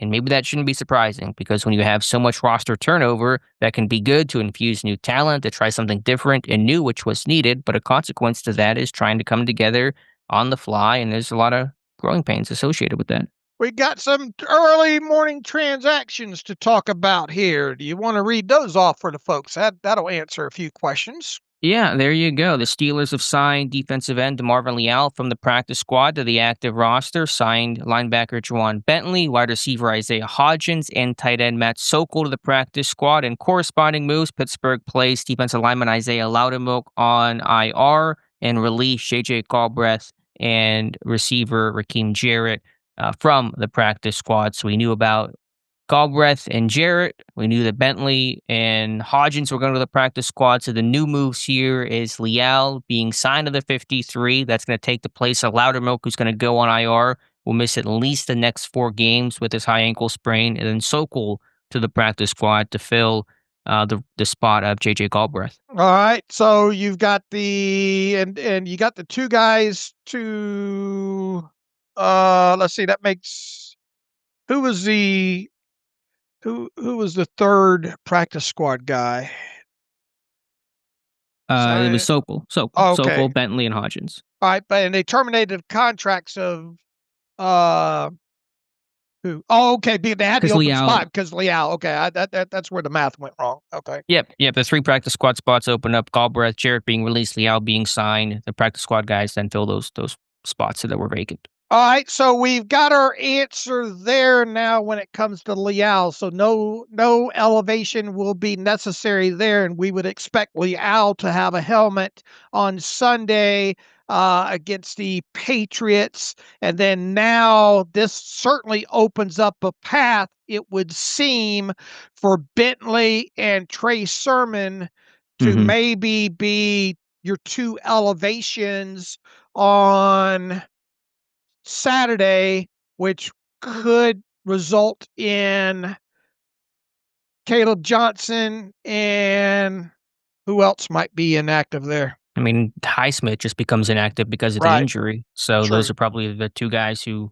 And maybe that shouldn't be surprising, because when you have so much roster turnover, that can be good to infuse new talent, to try something different and new, which was needed. But a consequence to that is trying to come together on the fly. And there's a lot of growing pains associated with that. We got some early morning transactions to talk about here. Do you want to read those off for the folks? That'll answer a few questions. Yeah, there you go. The Steelers have signed defensive end DeMarvin Leal from the practice squad to the active roster, signed linebacker Ja'Whaun Bentley, wide receiver Isaiah Hodgins, and tight end Matt Sokol to the practice squad. And corresponding moves, Pittsburgh placed defensive lineman Isaiah Loudermilk on IR and released J.J. Galbraith and receiver Raheem Jarrett from the practice squad. So we knew about Galbraith and Jarrett. We knew that Bentley and Hodgins were going to the practice squad. So the new moves here is Leal being signed to the 53. That's going to take the place of Loudermilk, who's going to go on IR. Will miss at least the next 4 games with his high ankle sprain. And then Sokol to the practice squad to fill the spot of J.J. Galbraith. All right. So you've got and you got the 2 guys to, let's see, that makes, who was the third practice squad guy? It was Sokol. Oh, okay. Sokol, Bentley, and Hodgins. All right, and they terminated contracts of who? Oh, okay. They had the open spot because Leal. Okay, that's where the math went wrong. Okay. Yep. The 3 practice squad spots open up. Galbraith, Jarrett being released, Leal being signed. The practice squad guys then fill those spots that were vacant. All right, so we've got our answer there now when it comes to Leal. So no elevation will be necessary there, and we would expect Leal to have a helmet on Sunday against the Patriots. And then now this certainly opens up a path, it would seem, for Bentley and Trey Sermon to maybe be your two elevations on Saturday, which could result in Caleb Johnson and who else might be inactive there? I mean, Highsmith just becomes inactive because of the Right. injury. So True. those are probably the two guys who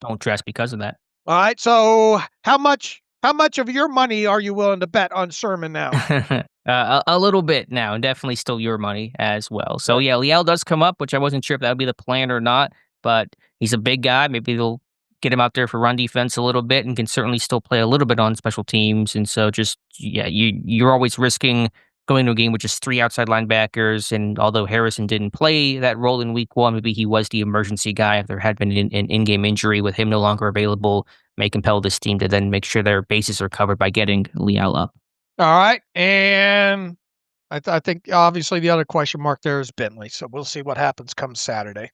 don't dress because of that. All right. So how much of your money are you willing to bet on Sermon now? A little bit now, and definitely still your money as well. So yeah, Leal does come up, which I wasn't sure if that would be the plan or not, but he's a big guy. Maybe they'll get him out there for run defense a little bit and can certainly still play a little bit on special teams. And so just yeah, you're always risking going to a game with just three outside linebackers. And although Harrison didn't play that role in week one, maybe he was the emergency guy if there had been an in-game injury with him no longer available, may compel this team to then make sure their bases are covered by getting Leal up. All right. And I think obviously the other question mark there is Bentley. So we'll see what happens come Saturday.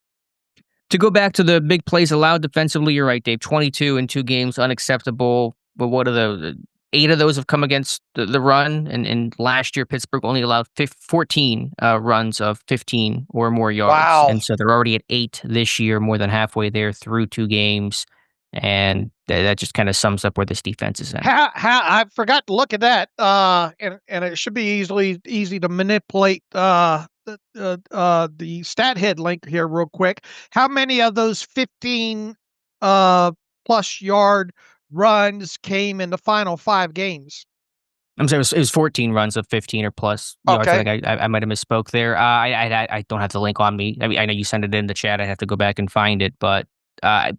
To go back to the big plays allowed defensively, you're right, Dave. 22 in 2 games, unacceptable. But what are the 8 of those have come against the run? And last year, Pittsburgh only allowed 14 runs of 15 or more yards. Wow. And so they're already at 8 this year, more than halfway there through 2 games. And that just kind of sums up where this defense is at. I forgot to look at that, and it should be easy to manipulate the stat head link here real quick. How many of those 15 plus yard runs came in the final 5 games? I'm saying it was 14 runs of 15 or plus yards. Okay. I think I might have misspoke there. I don't have the link on me. I mean, I know you sent it in the chat. I have to go back and find it, but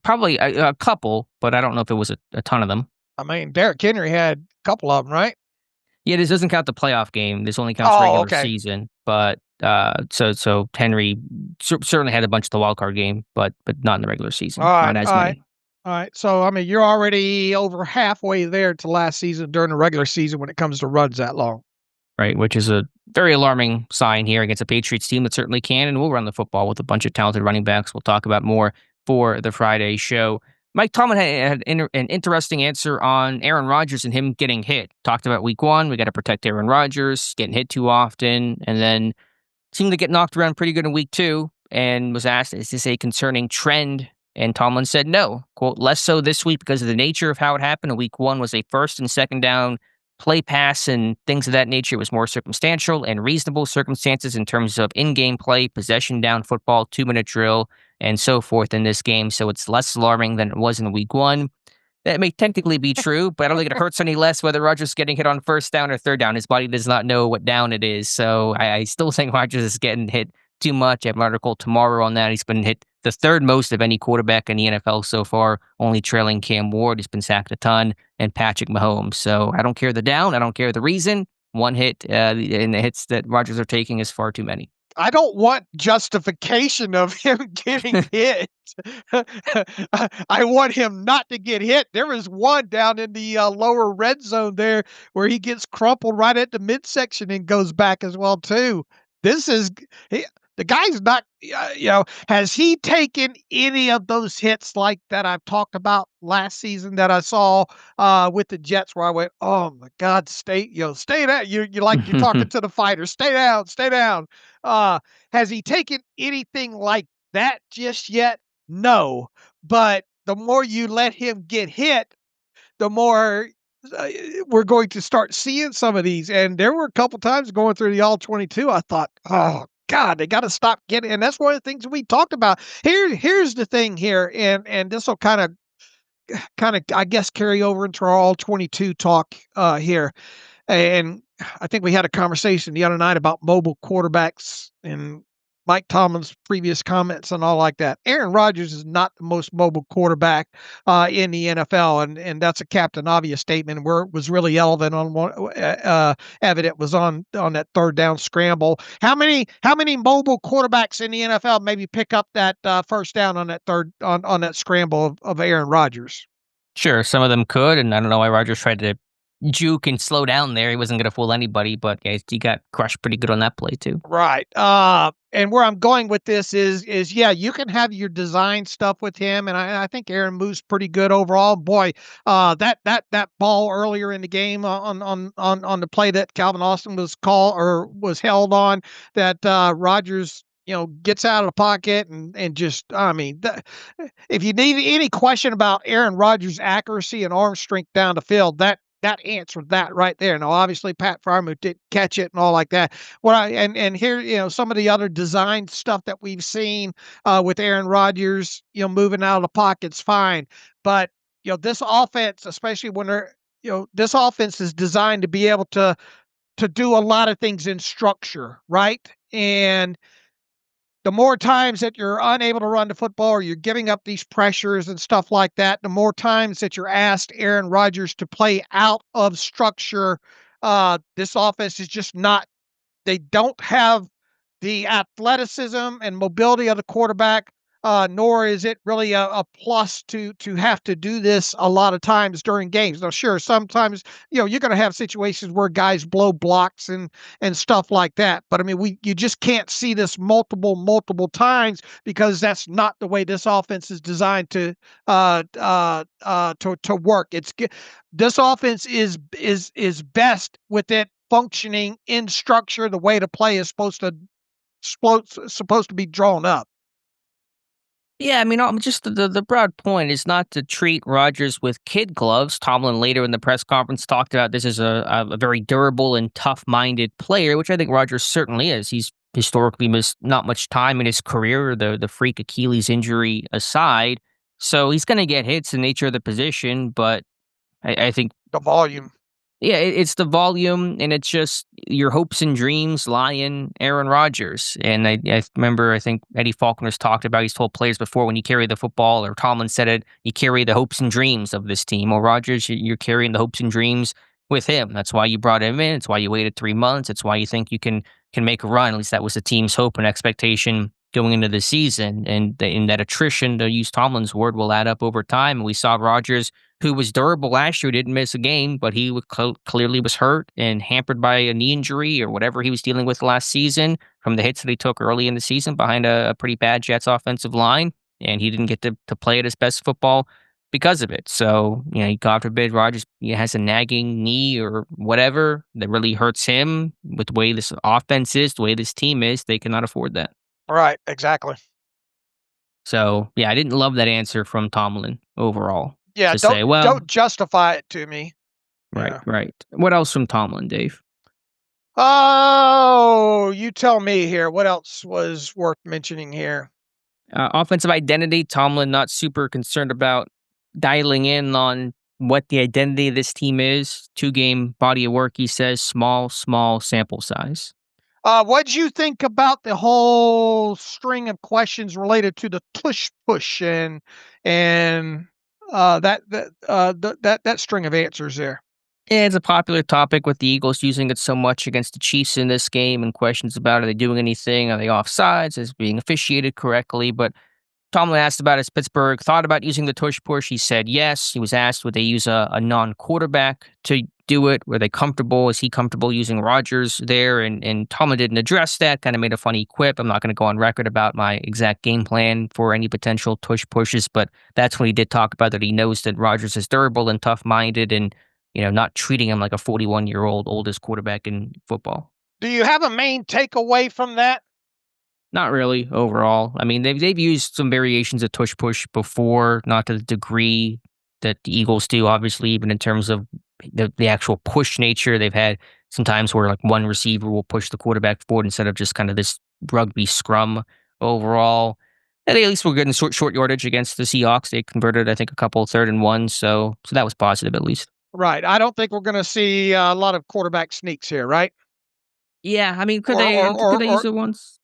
probably a couple, but I don't know if it was a ton of them. I mean, Derrick Henry had a couple of them, right? Yeah, this doesn't count the playoff game. This only counts regular season. But so Henry certainly had a bunch of the wild card game, but not in the regular season. Not as many. All right. So, I mean, you're already over halfway there to last season during the regular season when it comes to runs that long. Right, which is a very alarming sign here against a Patriots team that certainly can and will run the football with a bunch of talented running backs. We'll talk about more for the Friday show. Mike Tomlin had an interesting answer on Aaron Rodgers and him getting hit. Talked about week 1. We got to protect Aaron Rodgers, getting hit too often, and then seemed to get knocked around pretty good in week 2 and was asked, is this a concerning trend? And Tomlin said no. Quote, less so this week because of the nature of how it happened. In week 1 was a first and second down play pass and things of that nature. It was more circumstantial and reasonable circumstances in terms of in-game play, possession down football, 2-minute drill, and so forth in this game. So it's less alarming than it was in week 1. That may technically be true, but I don't think it hurts any less whether Rodgers is getting hit on first down or third down. His body does not know what down it is. So I still think Rodgers is getting hit too much. I have an article tomorrow on that. He's been hit the third most of any quarterback in the NFL so far, only trailing Cam Ward. He's been sacked a ton, and Patrick Mahomes. So I don't care the down. I don't care the reason. One hit, and the hits that Rodgers are taking is far too many. I don't want justification of him getting hit. I want him not to get hit. There was one down in the lower red zone there where he gets crumpled right at the midsection and goes back as well too. This is the guy's not, has he taken any of those hits like that I've talked about last season that I saw with the Jets where I went, oh my God, stay down. You're like, you're talking to the fighter, stay down. Has he taken anything like that just yet? No. But the more you let him get hit, the more we're going to start seeing some of these. And there were a couple times going through the All-22, I thought, oh God, they got to stop getting. And that's one of the things we talked about. Here's the thing here, and this will kind of, I guess, carry over into our All-22 talk here. And I think we had a conversation the other night about mobile quarterbacks and Mike Tomlin's previous comments and all like that. Aaron Rodgers is not the most mobile quarterback in the NFL, and that's a Captain Obvious statement. Where it was really evident was on that third down scramble. How many mobile quarterbacks in the NFL maybe pick up that first down on that on that scramble of Aaron Rodgers? Sure, some of them could, and I don't know why Rodgers tried to juke and slow down there. He wasn't going to fool anybody, but yeah, he got crushed pretty good on that play too. Right. And where I'm going with this is yeah, you can have your design stuff with him, and I think Aaron moves pretty good overall. Boy, that ball earlier in the game on the play that Calvin Austin was held on, that Rodgers gets out of the pocket and just, I mean, if you need any question about Aaron Rodgers' accuracy and arm strength down the field, that answered that right there. Now, obviously, Pat Freiermuth didn't catch it and all like that. And here, some of the other design stuff that we've seen with Aaron Rodgers, moving out of the pocket's fine, but this offense, especially when this offense is designed to be able to do a lot of things in structure, right? And the more times that you're unable to run the football or you're giving up these pressures and stuff like that, the more times that you're asked Aaron Rodgers to play out of structure, this offense is just not, they don't have the athleticism and mobility of the quarterback, nor is it really a plus to have to do this a lot of times during games. Now, sure, sometimes you're going to have situations where guys blow blocks and stuff like that. But I mean, you just can't see this multiple times because that's not the way this offense is designed to work. This offense is best with it functioning in structure the way the play is supposed to be drawn up. Yeah, I mean, just the broad point is not to treat Rodgers with kid gloves. Tomlin later in the press conference talked about this as a very durable and tough-minded player, which I think Rodgers certainly is. He's historically missed not much time in his career, the freak Achilles injury aside. So he's going to get hits in the nature of the position, but I think The volume. yeah, it's the volume, and it's just your hopes and dreams lie in Aaron Rodgers. And I remember, I think Eddie Faulkner's talked about, he's told players before, when you carry the football, or Tomlin said it, you carry the hopes and dreams of this team. Well, Rodgers, you're carrying the hopes and dreams with him. That's why you brought him in. It's why you waited 3 months. It's why you think you can make a run. At least that was the team's hope and expectation going into the season. And in that attrition, to use Tomlin's word, will add up over time. And we saw Rodgers, who was durable last year, didn't miss a game, but he clearly was hurt and hampered by a knee injury or whatever he was dealing with last season from the hits that he took early in the season behind a pretty bad Jets offensive line, and he didn't get to play at his best football because of it. So, God forbid Rodgers has a nagging knee or whatever that really hurts him with the way this offense is, the way this team is, they cannot afford that. Right, exactly. So, yeah, I didn't love that answer from Tomlin overall. Yeah, don't justify it to me. Right, Yeah. right. What else from Tomlin, Dave? Oh, you tell me here. What else was worth mentioning here? Offensive identity. Tomlin not super concerned about dialing in on what the identity of this team is. 2-game body of work, he says. Small sample size. What'd you think about the whole string of questions related to the tush push and that string of answers there? Yeah, it's a popular topic with the Eagles using it so much against the Chiefs in this game, and questions about, are they doing anything? Are they offsides? Is it being officiated correctly? But Tomlin asked about, his Pittsburgh thought about using the tush push. He said yes. He was asked, would they use a non-quarterback to do it? Were they comfortable? Is he comfortable using Rodgers there? And Tomlin didn't address that, kind of made a funny quip. I'm not going to go on record about my exact game plan for any potential tush pushes, but that's when he did talk about that. He knows that Rodgers is durable and tough-minded and, not treating him like a 41-year-old oldest quarterback in football. Do you have a main takeaway from that? Not really overall. I mean, they've used some variations of tush push before, not to the degree that the Eagles do, obviously, even in terms of the actual push nature. They've had some times where like one receiver will push the quarterback forward instead of just kind of this rugby scrum overall. And they at least were good in short yardage against the Seahawks. They converted, I think, a couple 3rd and 1, so that was positive at least. Right. I don't think we're going to see a lot of quarterback sneaks here, right? Yeah, I mean, could they use it once?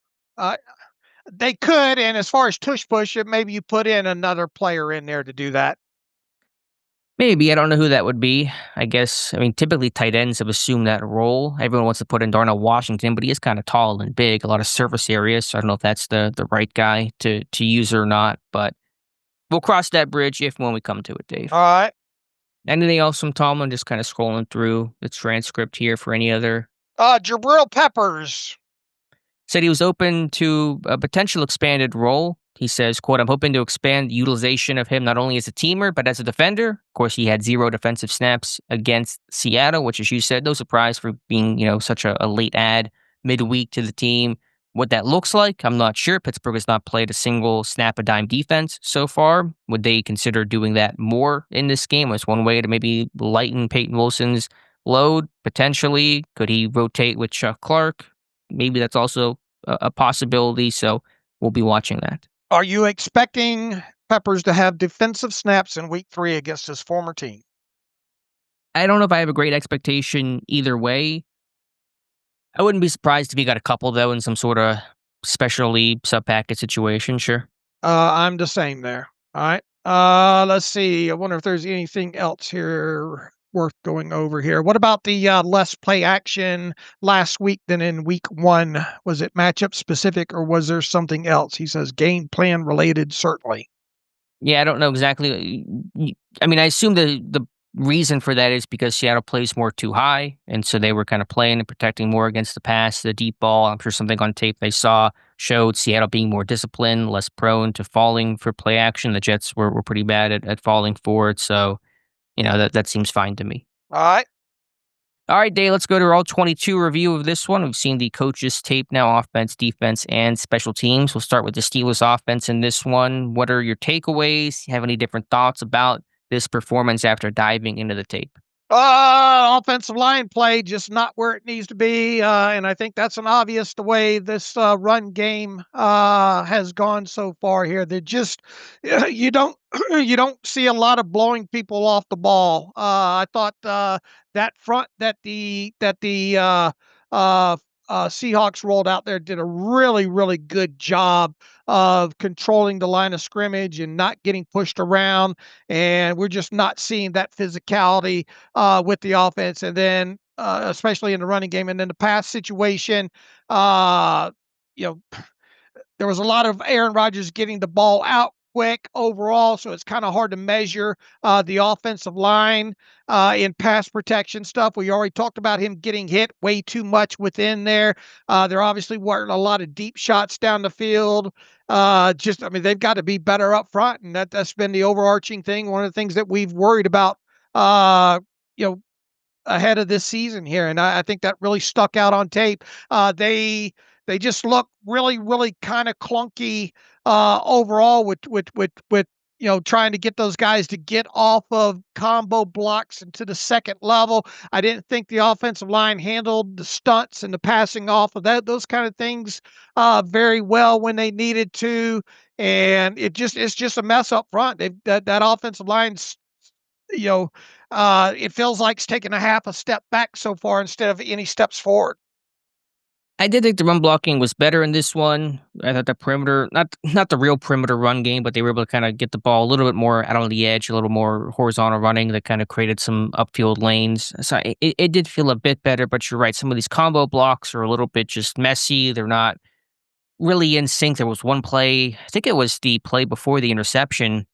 They could, and as far as tush push, maybe you put in another player in there to do that. Maybe. I don't know who that would be. I guess, I mean, typically tight ends have assumed that role. Everyone wants to put in Darnell Washington, but he is kind of tall and big, a lot of surface areas. So I don't know if that's the right guy to use or not, but we'll cross that bridge if and when we come to it, Dave. All right. Anything else from Tomlin? Just kind of scrolling through the transcript here for any other. Jabril Peppers. Said he was open to a potential expanded role. He says, quote, I'm hoping to expand the utilization of him not only as a teamer, but as a defender. Of course, he had 0 defensive snaps against Seattle, which, as you said, no surprise for being, such a late add midweek to the team. What that looks like, I'm not sure. Pittsburgh has not played a single snap a dime defense so far. Would they consider doing that more in this game as one way to maybe lighten Peyton Wilson's load? Potentially. Could he rotate with Chuck Clark? Maybe that's also a possibility. So we'll be watching that. Are you expecting Peppers to have defensive snaps in week 3 against his former team? I don't know if I have a great expectation either way. I wouldn't be surprised if he got a couple, though, in some sort of specialty sub-packet situation, sure. I'm the same there. All right. Let's see. I wonder if there's anything else here worth going over here. What about the less play action last week than in week 1? Was it matchup specific or was there something else? He says game plan related, certainly. Yeah, I don't know exactly. I mean, I assume the reason for that is because Seattle plays more too high, and so they were kind of playing and protecting more against the pass, the deep ball. I'm sure something on tape they saw showed Seattle being more disciplined, less prone to falling for play action. The Jets were pretty bad at falling for it, so that seems fine to me. All right, Dave, let's go to our All-22 review of this one. We've seen the coaches tape now, offense, defense, and special teams. We'll start with the Steelers offense in this one. What are your takeaways? Have any different thoughts about this performance after diving into the tape? Offensive line play just not where it needs to be, and I think that's an obvious the way this run game has gone so far here. They just you don't you don't see a lot of blowing people off the ball. I thought that front that the Seahawks rolled out there did a really, really good job of controlling the line of scrimmage and not getting pushed around. And we're just not seeing that physicality with the offense. And then, especially in the running game, and then the pass situation, you know, there was a lot of Aaron Rodgers getting the ball out quick overall, so it's kind of hard to measure the offensive line in pass protection stuff. We already talked about him getting hit way too much within there. There obviously weren't a lot of deep shots down the field. They've got to be better up front, and that's been the overarching thing. One of the things that we've worried about, ahead of this season here, and I think that really stuck out on tape. They just look really, really kind of clunky overall with trying to get those guys to get off of combo blocks into the second level. I didn't think the offensive line handled the stunts and the passing off of those kind of things very well when they needed to, and it's just a mess up front. That offensive line's it feels like it's taken a half a step back so far instead of any steps forward. I did think the run blocking was better in this one. I thought the perimeter, not the real perimeter run game, but they were able to kind of get the ball a little bit more out on the edge, a little more horizontal running that kind of created some upfield lanes. So it did feel a bit better, but you're right. Some of these combo blocks are a little bit just messy. They're not really in sync. There was one play, I think it was the play before the interception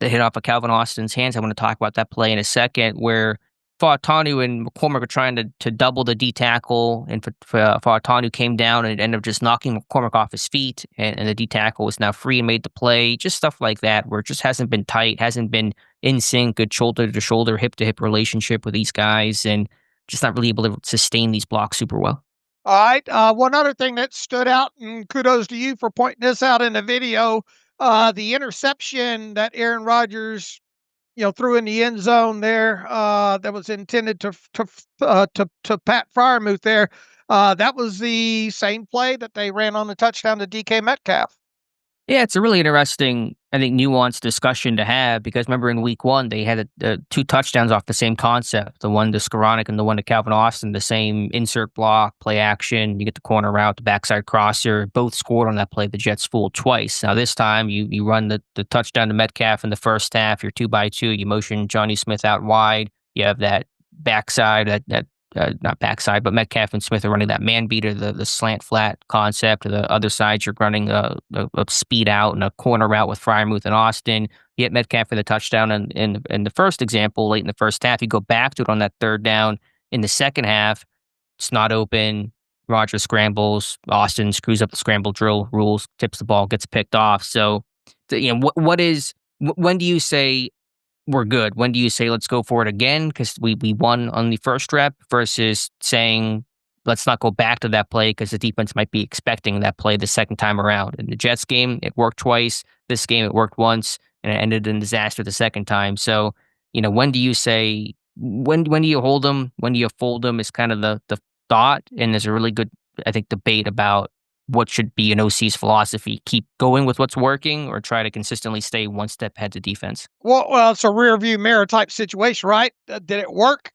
that hit off of Calvin Austin's hands. I want to talk about that play in a second, where Fautanu and McCormick are trying to double the D tackle, and Fautanu came down and ended up just knocking McCormick off his feet, and the D tackle was now free and made the play. Just stuff like that, where it just hasn't been tight, hasn't been in sync, good shoulder to shoulder, hip to hip relationship with these guys, and just not really able to sustain these blocks super well. All right. One other thing that stood out, and kudos to you for pointing this out in the video, the interception that Aaron Rodgers, threw in the end zone there, that was intended to Pat Freiermuth there. That was the same play that they ran on the touchdown to DK Metcalf. Yeah, it's a really interesting I think nuanced discussion to have because remember in week one they had 2 touchdowns off the same concept, the one to Skoranek and the one to Calvin Austin, the same insert block, play action, you get the corner route, the backside crosser, both scored on that play. The Jets fooled twice. Now this time you run the touchdown to Metcalf in the first half, you're 2-by-2, you motion Johnny Smith out wide, you have that backside, that not backside, but Metcalf and Smith are running that man beater, the slant flat concept. To the other side, you're running a speed out and a corner route with Freiermuth and Austin. You get Metcalf for the touchdown in the first example, late in the first half. You go back to it on that third down in the second half. It's not open. Rodgers scrambles. Austin screws up the scramble drill rules, tips the ball, gets picked off. So, when do you say we're good? When do you say let's go for it again because we won on the first rep versus saying let's not go back to that play because the defense might be expecting that play the second time around? In the Jets game, it worked twice. This game, it worked once, and it ended in disaster the second time. So, when do you say when do you hold them? When do you fold them? Is kind of the thought, and there's a really good, I think, debate about what should be an OC's philosophy: keep going with what's working, or try to consistently stay one step ahead to defense. Well, it's a rear view mirror type situation, right? Did it work?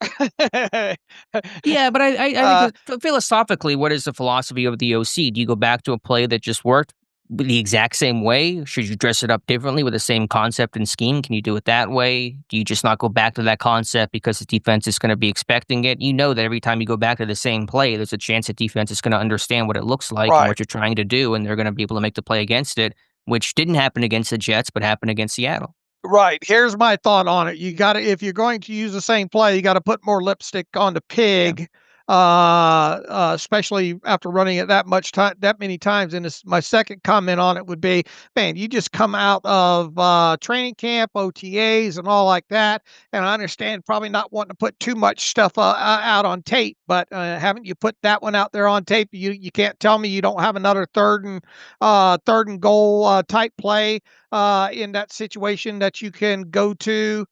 Yeah, but I think philosophically, what is the philosophy of the OC? Do you go back to a play that just worked the exact same way? Should you dress it up differently with the same concept and scheme? Can you do it that way? Do you just not go back to that concept because the defense is going to be expecting it? You know that every time you go back to the same play, there's a chance the defense is going to understand what it looks like and what you're trying to do, and they're going to be able to make the play against it, which didn't happen against the Jets, but happened against Seattle. Right. Here's my thought on it. If you're going to use the same play, you got to put more lipstick on the pig. Especially after running it that many times. And my second comment on it would be, man, you just come out of training camp, OTAs, and all like that. And I understand probably not wanting to put too much stuff out on tape, but haven't you put that one out there on tape? You can't tell me you don't have another third and goal type play in that situation that you can go to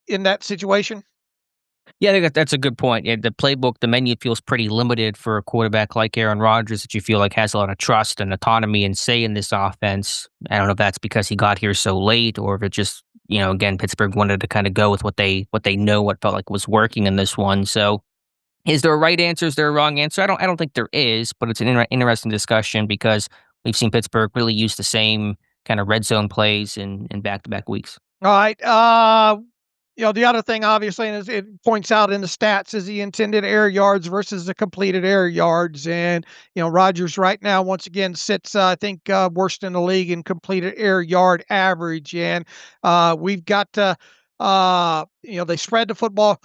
in that situation. Yeah, I think that's a good point. Yeah, the playbook, the menu feels pretty limited for a quarterback like Aaron Rodgers that you feel like has a lot of trust and autonomy and say in this offense. I don't know if that's because he got here so late or if it just, again, Pittsburgh wanted to kind of go with what they know, what felt like was working in this one. So is there a right answer? Is there a wrong answer? I don't think there is, but it's an interesting discussion because we've seen Pittsburgh really use the same kind of red zone plays in back-to-back weeks. All right. The other thing, obviously, and it points out in the stats, is the intended air yards versus the completed air yards. And, Rodgers right now, once again, sits, I think, worst in the league in completed air yard average. And we've got, they spread the football.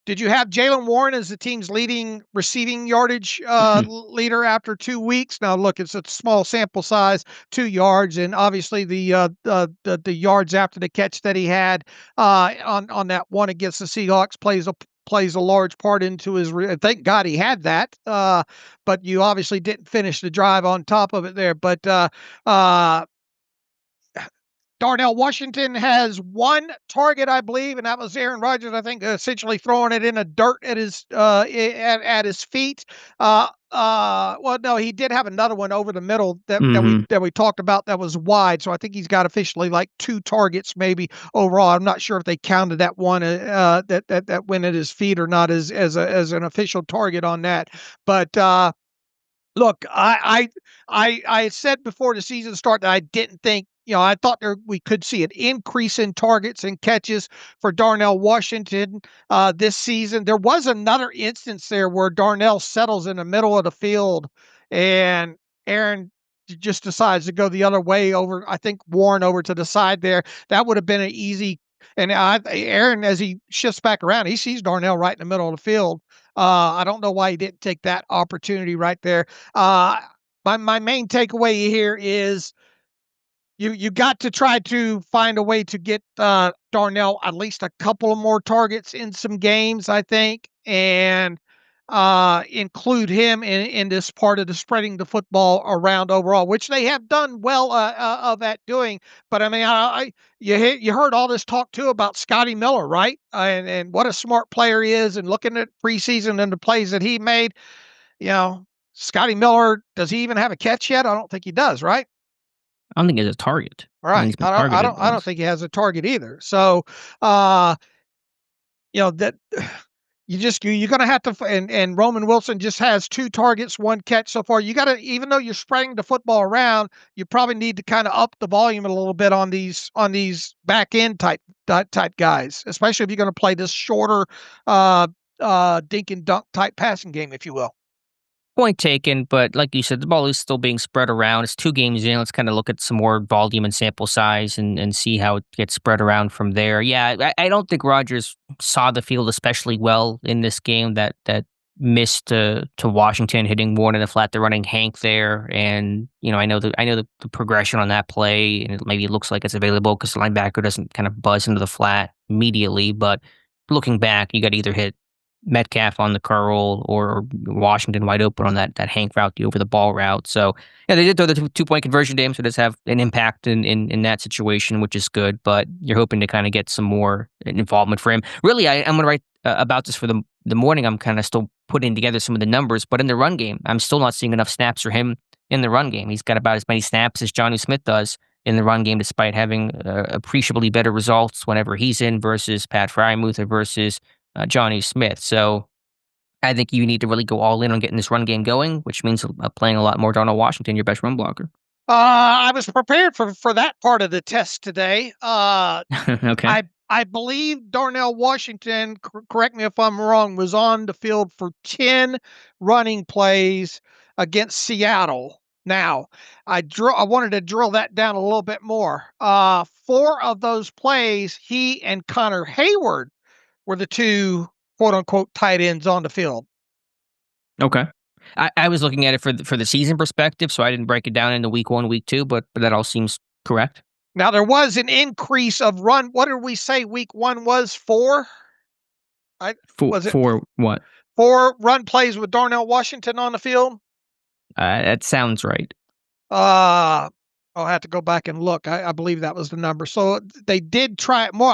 Did you have Ja'Whaun Warren as the team's leading receiving yardage leader after 2 weeks? Now, look, it's a small sample size, 2 yards, and obviously the yards after the catch that he had on that one against the Seahawks plays a large part into his. Thank God he had that, but you obviously didn't finish the drive on top of it there. But Darnell Washington has 1 target, I believe, and that was Aaron Rodgers, I think, essentially throwing it in the dirt at his at his feet. Well, no, he did have another one over the middle that we talked about that was wide. So I think he's got officially like 2 targets maybe overall. I'm not sure if they counted that one that went at his feet or not as an official target on that. But look, I said before the season started that I didn't think. I thought we could see an increase in targets and catches for Darnell Washington this season. There was another instance there where Darnell settles in the middle of the field and Aaron just decides to go the other way over, I think, Warren over to the side there. That would have been an easy. And Aaron, as he shifts back around, he sees Darnell right in the middle of the field. I don't know why he didn't take that opportunity right there. My main takeaway here is you got to try to find a way to get Darnell at least a couple of more targets in some games, I think, and include him in this part of the spreading the football around overall, which they have done well of that doing. But I mean, you heard all this talk too about Scotty Miller, right? And what a smart player he is, and looking at preseason and the plays that he made, Scotty Miller, does he even have a catch yet? I don't think he does, right? I don't think he has a target. All right. I don't think he has a target either. So, that you're going to have to, and Roman Wilson just has 2 targets, 1 catch so far. You got to, even though you're spreading the football around, you probably need to kind of up the volume a little bit on these back end type guys, especially if you're going to play this shorter, dink and dunk type passing game, if you will. Point taken, but like you said, the ball is still being spread around. It's 2 games in. Let's kind of look at some more volume and sample size and see how it gets spread around from there. Yeah, I don't think Rodgers saw the field especially well in this game that missed to Washington, hitting Warren in the flat. They're running Hank there, and I know the progression on that play, and maybe it looks like it's available because the linebacker doesn't kind of buzz into the flat immediately. But looking back, you got to either hit Metcalf on the curl or Washington wide open on that Hank route, the over the ball route. So yeah, they did throw the 2-point conversion game, so it does have an impact in that situation, which is good. But you're hoping to kind of get some more involvement for him. Really, I'm going to write about this for the morning. I'm kind of still putting together some of the numbers, but in the run game, I'm still not seeing enough snaps for him in the run game. He's got about as many snaps as Jonnu Smith does in the run game, despite having appreciably better results whenever he's in versus Pat Freiermuth or versus Jonnu Smith. So I think you need to really go all in on getting this run game going, which means playing a lot more Darnell Washington, your best run blocker. I was prepared for that part of the test today. Okay. I believe Darnell Washington, correct me if I'm wrong, was on the field for 10 running plays against Seattle. Now, I wanted to drill that down a little bit more. 4 of those plays, he and Connor Hayward were the 2 quote-unquote tight ends on the field. Okay. I was looking at it for the season perspective, so I didn't break it down into week 1, week 2, but that all seems correct. Now, there was an increase of run. What did we say week 1 was? 4? For what? 4 run plays with Darnell Washington on the field? That sounds right. I'll have to go back and look. I believe that was the number. So they did try it more.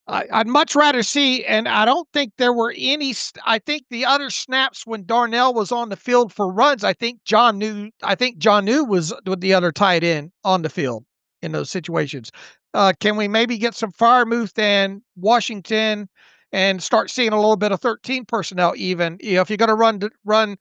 I'd much rather see, and I don't think there were any. I think the other snaps when Darnell was on the field for runs, I think Jonnu was with the other tight end on the field in those situations. Can we maybe get some Freiermuth and Washington and start seeing a little bit of 13 personnel even? If you're going to run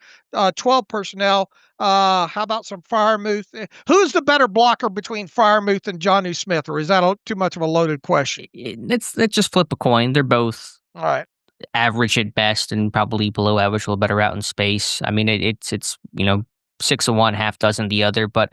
12 personnel, how about some Freiermuth? Who's the better blocker between Freiermuth and Jonnu Smith, or is that too much of a loaded question? Let's just flip a coin. They're both all right, average at best and probably below average, a little better out in space. I mean, it's 6 of one, half dozen the other, but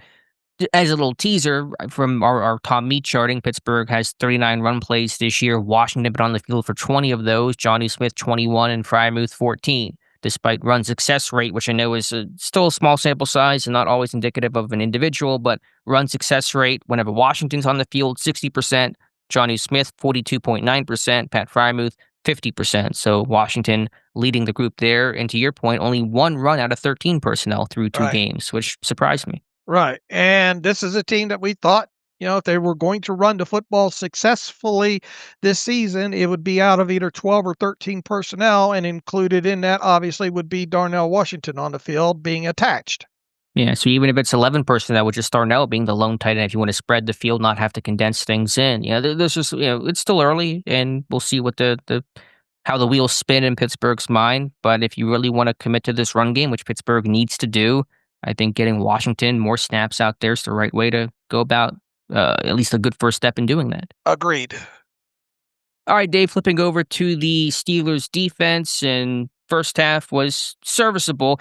as a little teaser from our top meat charting, Pittsburgh has 39 run plays this year. Washington been on the field for 20 of those. Jonnu Smith 21 and Freiermuth 14. Despite run success rate, which I know is still a small sample size and not always indicative of an individual, but run success rate whenever Washington's on the field 60%, Jonnu Smith 42.9%, Pat Freiermuth 50%. So Washington leading the group there. And to your point, only 1 run out of 13 personnel through 2 games, which surprised me. Right. And this is a team that we thought, if they were going to run the football successfully this season, it would be out of either 12 or 13 personnel, and included in that obviously would be Darnell Washington on the field being attached. Yeah, so even if it's 11 personnel, which is Darnell being the lone tight end, if you want to spread the field, not have to condense things in, there's just, it's still early, and we'll see what how the wheels spin in Pittsburgh's mind. But if you really want to commit to this run game, which Pittsburgh needs to do, I think getting Washington more snaps out there is the right way to go about at least a good first step in doing that. Agreed. All right, Dave, flipping over to the Steelers defense, and first half was serviceable.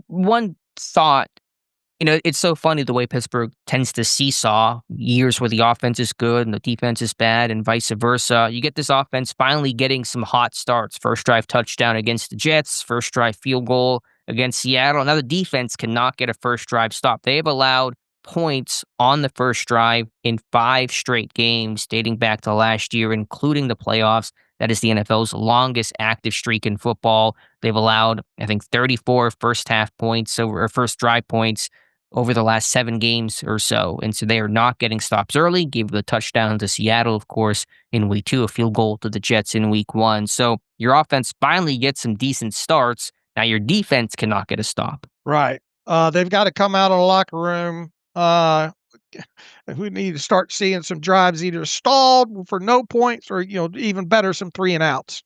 One thought, it's so funny the way Pittsburgh tends to seesaw years where the offense is good and the defense is bad and vice versa. You get this offense finally getting some hot starts. First drive touchdown against the Jets, first drive field goal against Seattle. Now the defense cannot get a first drive stop. They have allowed points on the first drive in 5 straight games dating back to last year, including the playoffs. That is the NFL's longest active streak in football. They've allowed, I think, 34 first half points or first drive points over the last 7 games or so. And so they are not getting stops early. Gave the touchdown to Seattle, of course, in week 2, a field goal to the Jets in week 1. So your offense finally gets some decent starts. Now your defense cannot get a stop. Right. They've got to come out of the locker room. We need to start seeing some drives either stalled for no points or, even better, some 3-and-outs.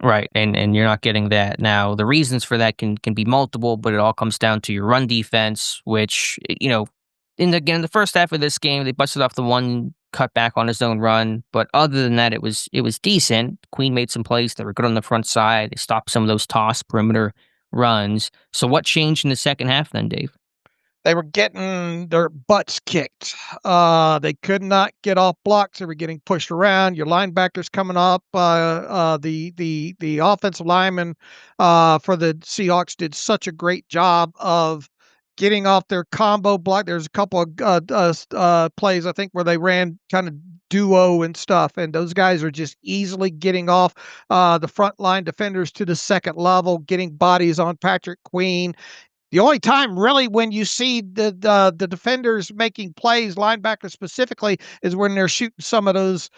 Right, and you're not getting that. Now, the reasons for that can be multiple, but it all comes down to your run defense, which, in the first half of this game, they busted off the one cutback on his own run, but other than that, it was decent. Queen made some plays that were good on the front side. They stopped some of those toss perimeter runs. So what changed in the second half then, Dave? They were getting their butts kicked. They could not get off blocks. They were getting pushed around. Your linebackers coming up. The offensive linemen for the Seahawks did such a great job of getting off their combo block. There's a couple of plays, I think, where they ran kind of duo and stuff, and those guys are just easily getting off the front line defenders to the second level, getting bodies on Patrick Queen. The only time really when you see the defenders making plays, linebackers specifically, is when they're shooting some of those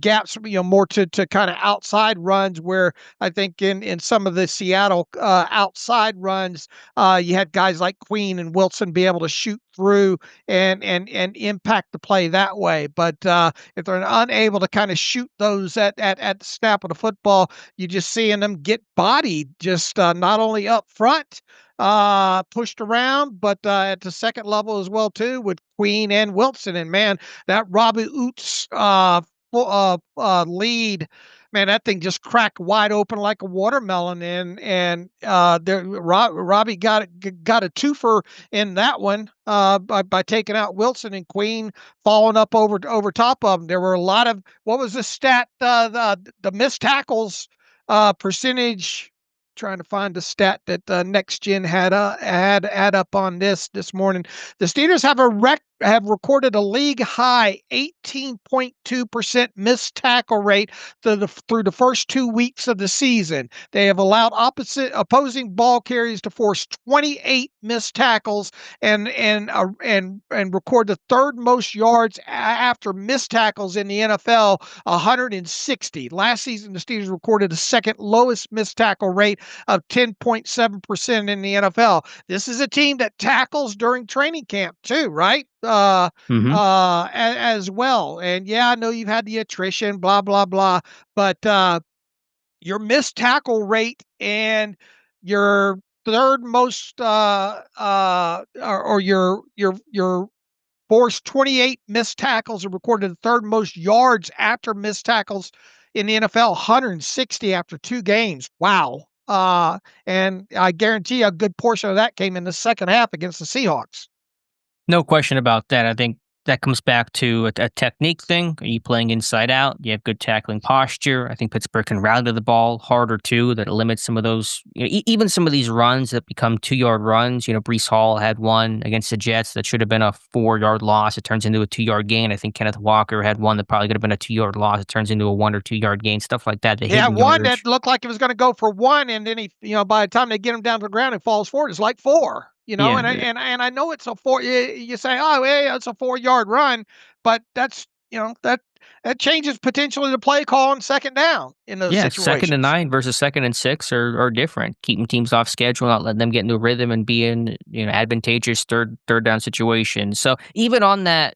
gaps, more to kind of outside runs, where I think in some of the Seattle outside runs, you had guys like Queen and Wilson be able to shoot through and impact the play that way. But if they're unable to kind of shoot those at the snap of the football, you're just seeing them get bodied, just not only up front, pushed around, but at the second level as well too, with Queen and Wilson. And man, that Robbie Oots lead, man, that thing just cracked wide open like a watermelon. And Robbie got a twofer in that one by taking out Wilson, and Queen falling up over top of him. There were a lot of, what was the stat? The missed tackles percentage. Trying to find the stat that Next Gen had up on this morning. The Steelers have recorded a league high 18.2% missed tackle rate through the first 2 weeks of the season. They have allowed opposing ball carriers to force 28 missed tackles and record the third most yards after missed tackles in the NFL, 160. Last season, the Steelers recorded the second lowest missed tackle rate of 10.7% in the NFL. This is a team that tackles during training camp too, right? As well. And yeah, I know you've had the attrition, blah, blah, blah, but your missed tackle rate and your third most, or your forced 28 missed tackles and recorded the third most yards after missed tackles in the NFL, 160 after 2 games. Wow. And I guarantee a good portion of that came in the second half against the Seahawks. No question about that. I think that comes back to a technique thing. Are you playing inside out? You have good tackling posture. I think Pittsburgh can rally the ball harder too. That limits some of those, even some of these runs that become 2-yard runs. Breece Hall had one against the Jets that should have been a 4-yard loss. It turns into a 2-yard gain. I think Kenneth Walker had one that probably could have been a 2-yard loss. It turns into a 1 or 2-yard gain. Stuff like that. Yeah, one that looked like it was going to go for 1, and then he, by the time they get him down to the ground, it falls forward. It's like 4. Yeah. And I know it's a 4. You say, oh, yeah, it's a 4-yard run, but that's that changes potentially the play call on second down in those situations. 2nd and 9 versus 2nd and 6 are different. Keeping teams off schedule, not letting them get into a rhythm, and be in advantageous third down situations. So even on that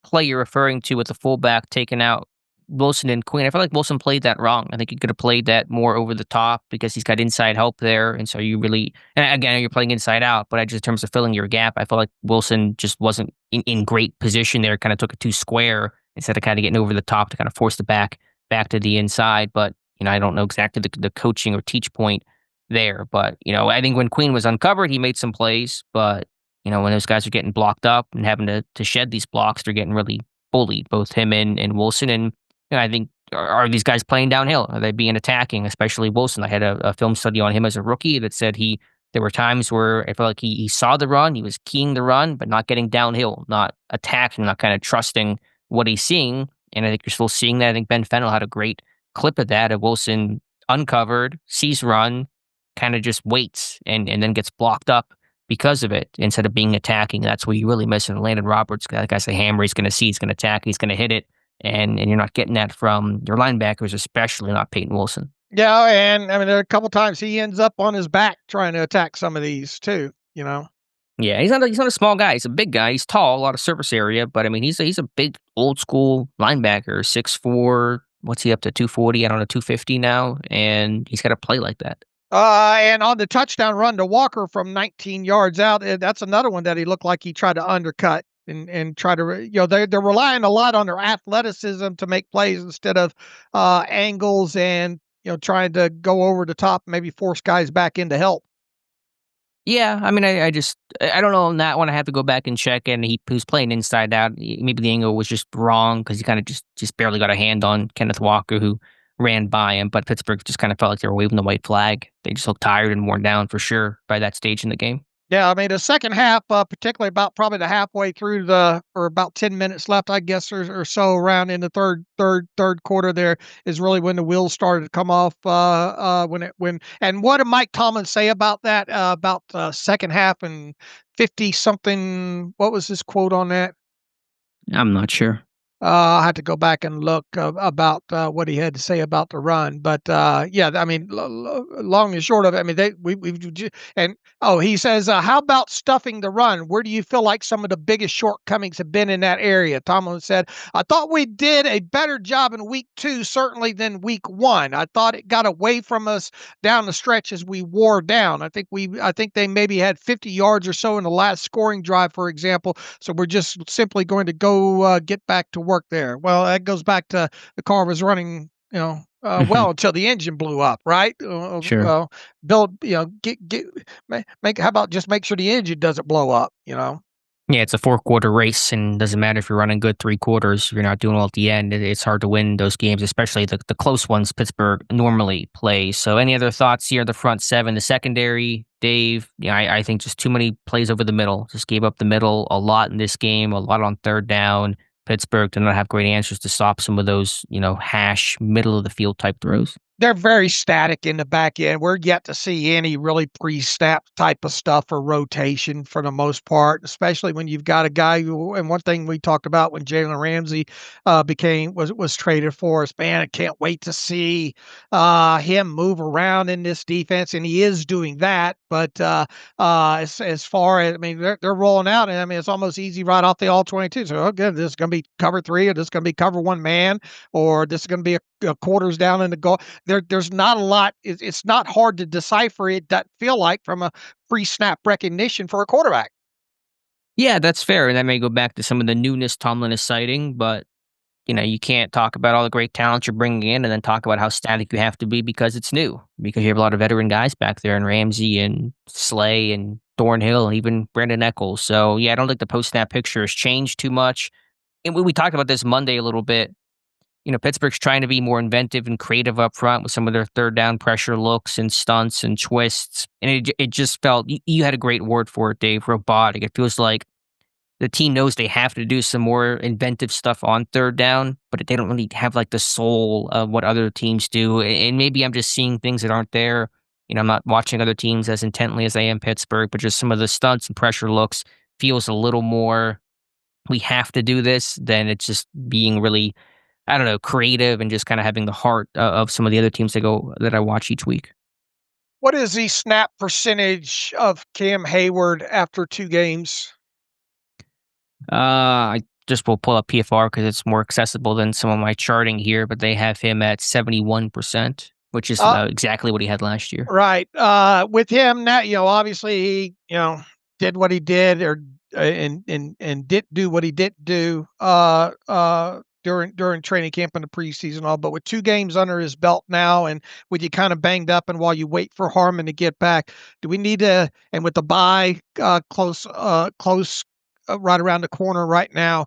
play you're referring to with the fullback taking out Wilson and Queen, I feel like Wilson played that wrong. I think he could have played that more over the top because he's got inside help there. And so you really, and again, you're playing inside out, but in terms of filling your gap, I feel like Wilson just wasn't in great position there, kind of took it too square instead of kind of getting over the top to kind of force the back to the inside. But, I don't know exactly the coaching or teach point there. But, I think when Queen was uncovered, he made some plays. But, when those guys are getting blocked up and having to shed these blocks, they're getting really bullied, both him and Wilson. And I think, are these guys playing downhill? Are they being attacking, especially Wilson? I had a film study on him as a rookie that said there were times where I felt like he saw the run, he was keying the run, but not getting downhill, not attacking, not kind of trusting what he's seeing. And I think you're still seeing that. I think Ben Fennell had a great clip of that, of Wilson uncovered, sees run, kind of just waits and then gets blocked up because of it instead of being attacking. That's where you really miss it. Landon Roberts, that guy's a hammer. He's going to see, he's going to attack, he's going to hit it. And you're not getting that from your linebackers, especially not Peyton Wilson. Yeah, and I mean, there are a couple times he ends up on his back trying to attack some of these too, Yeah, he's not a small guy. He's a big guy. He's tall, a lot of surface area, but I mean, he's a big old school linebacker, 6'4". What's he up to? 240? I don't know, 250 now, and he's got to play like that. And on the touchdown run to Walker from 19 yards out, that's another one that he looked like he tried to undercut and try to, they're relying a lot on their athleticism to make plays instead of angles and, trying to go over the top, maybe force guys back into help. Yeah, I mean, I don't know on that one. I have to go back and check, and he was playing inside out. Maybe the angle was just wrong because he kind of just barely got a hand on Kenneth Walker, who ran by him. But Pittsburgh just kind of felt like they were waving the white flag. They just looked tired and worn down for sure by that stage in the game. Yeah, I mean, the second half, particularly about probably the halfway through or about 10 minutes left, I guess, or so around in the third quarter there is really when the wheels started to come off, and what did Mike Tomlin say about that, about second half and 50 something, what was his quote on that? I'm not sure. I'll have to go back and look about what he had to say about the run, but yeah, I mean, long and short of it, I mean, he says, how about stuffing the run? Where do you feel like some of the biggest shortcomings have been in that area? Tomlin said, I thought we did a better job in week 2, certainly than week 1. I thought it got away from us down the stretch as we wore down. I think they maybe had 50 yards or so in the last scoring drive, for example. So we're just simply going to go get back to work there. Well, that goes back to the car was running, well until the engine blew up, right? Sure. Well, build, how about just make sure the engine doesn't blow up, Yeah, it's a 4-quarter race, and doesn't matter if you're running good 3 quarters. If you're not doing well at the end, it's hard to win those games, especially the close ones Pittsburgh normally plays. So, any other thoughts here? The front seven, the secondary, Dave. Yeah, I think just too many plays over the middle. Just gave up the middle a lot in this game, a lot on third down. Pittsburgh did not have great answers to stop some of those, hash middle of the field type throws. They're very static in the back end. We're yet to see any really pre-snap type of stuff or rotation for the most part, especially when you've got a guy who, and one thing we talked about when Jalen Ramsey was traded for us, man, I can't wait to see him move around in this defense, and he is doing that. But as far as, I mean, they're rolling out, and I mean, it's almost easy right off the all-22. So, okay, this is going to be cover 3, or this is going to be cover 1 man, or this is going to be a quarters down in the goal. There's not a lot. It's not hard to decipher it. That feel like from a free snap recognition for a quarterback. Yeah, that's fair, and that may go back to some of the newness Tomlin is citing, but you can't talk about all the great talent you're bringing in and then talk about how static you have to be because it's new. Because you have a lot of veteran guys back there, and Ramsey and Slay and Thornhill and even Brandon Eccles. So yeah, I don't think the post snap picture has changed too much. And we talked about this Monday a little bit. Pittsburgh's trying to be more inventive and creative up front with some of their third down pressure looks and stunts and twists. And it just felt, you had a great word for it, Dave, robotic. It feels like the team knows they have to do some more inventive stuff on third down, but they don't really have like the soul of what other teams do. And maybe I'm just seeing things that aren't there. I'm not watching other teams as intently as I am Pittsburgh, but just some of the stunts and pressure looks feels a little more, we have to do this, than it's just being really, I don't know, creative and just kind of having the heart of some of the other teams that I watch each week. What is the snap percentage of Cam Hayward after 2 games? I just will pull up PFR because it's more accessible than some of my charting here, but they have him at 71%, which is exactly what he had last year. Right. With him now, obviously he, did what he did, or and didn't do what he didn't do during training camp and the preseason and all. But with 2 games under his belt now, and with you kind of banged up, and while you wait for Harmon to get back, do we need to? And with the bye close right around the corner right now,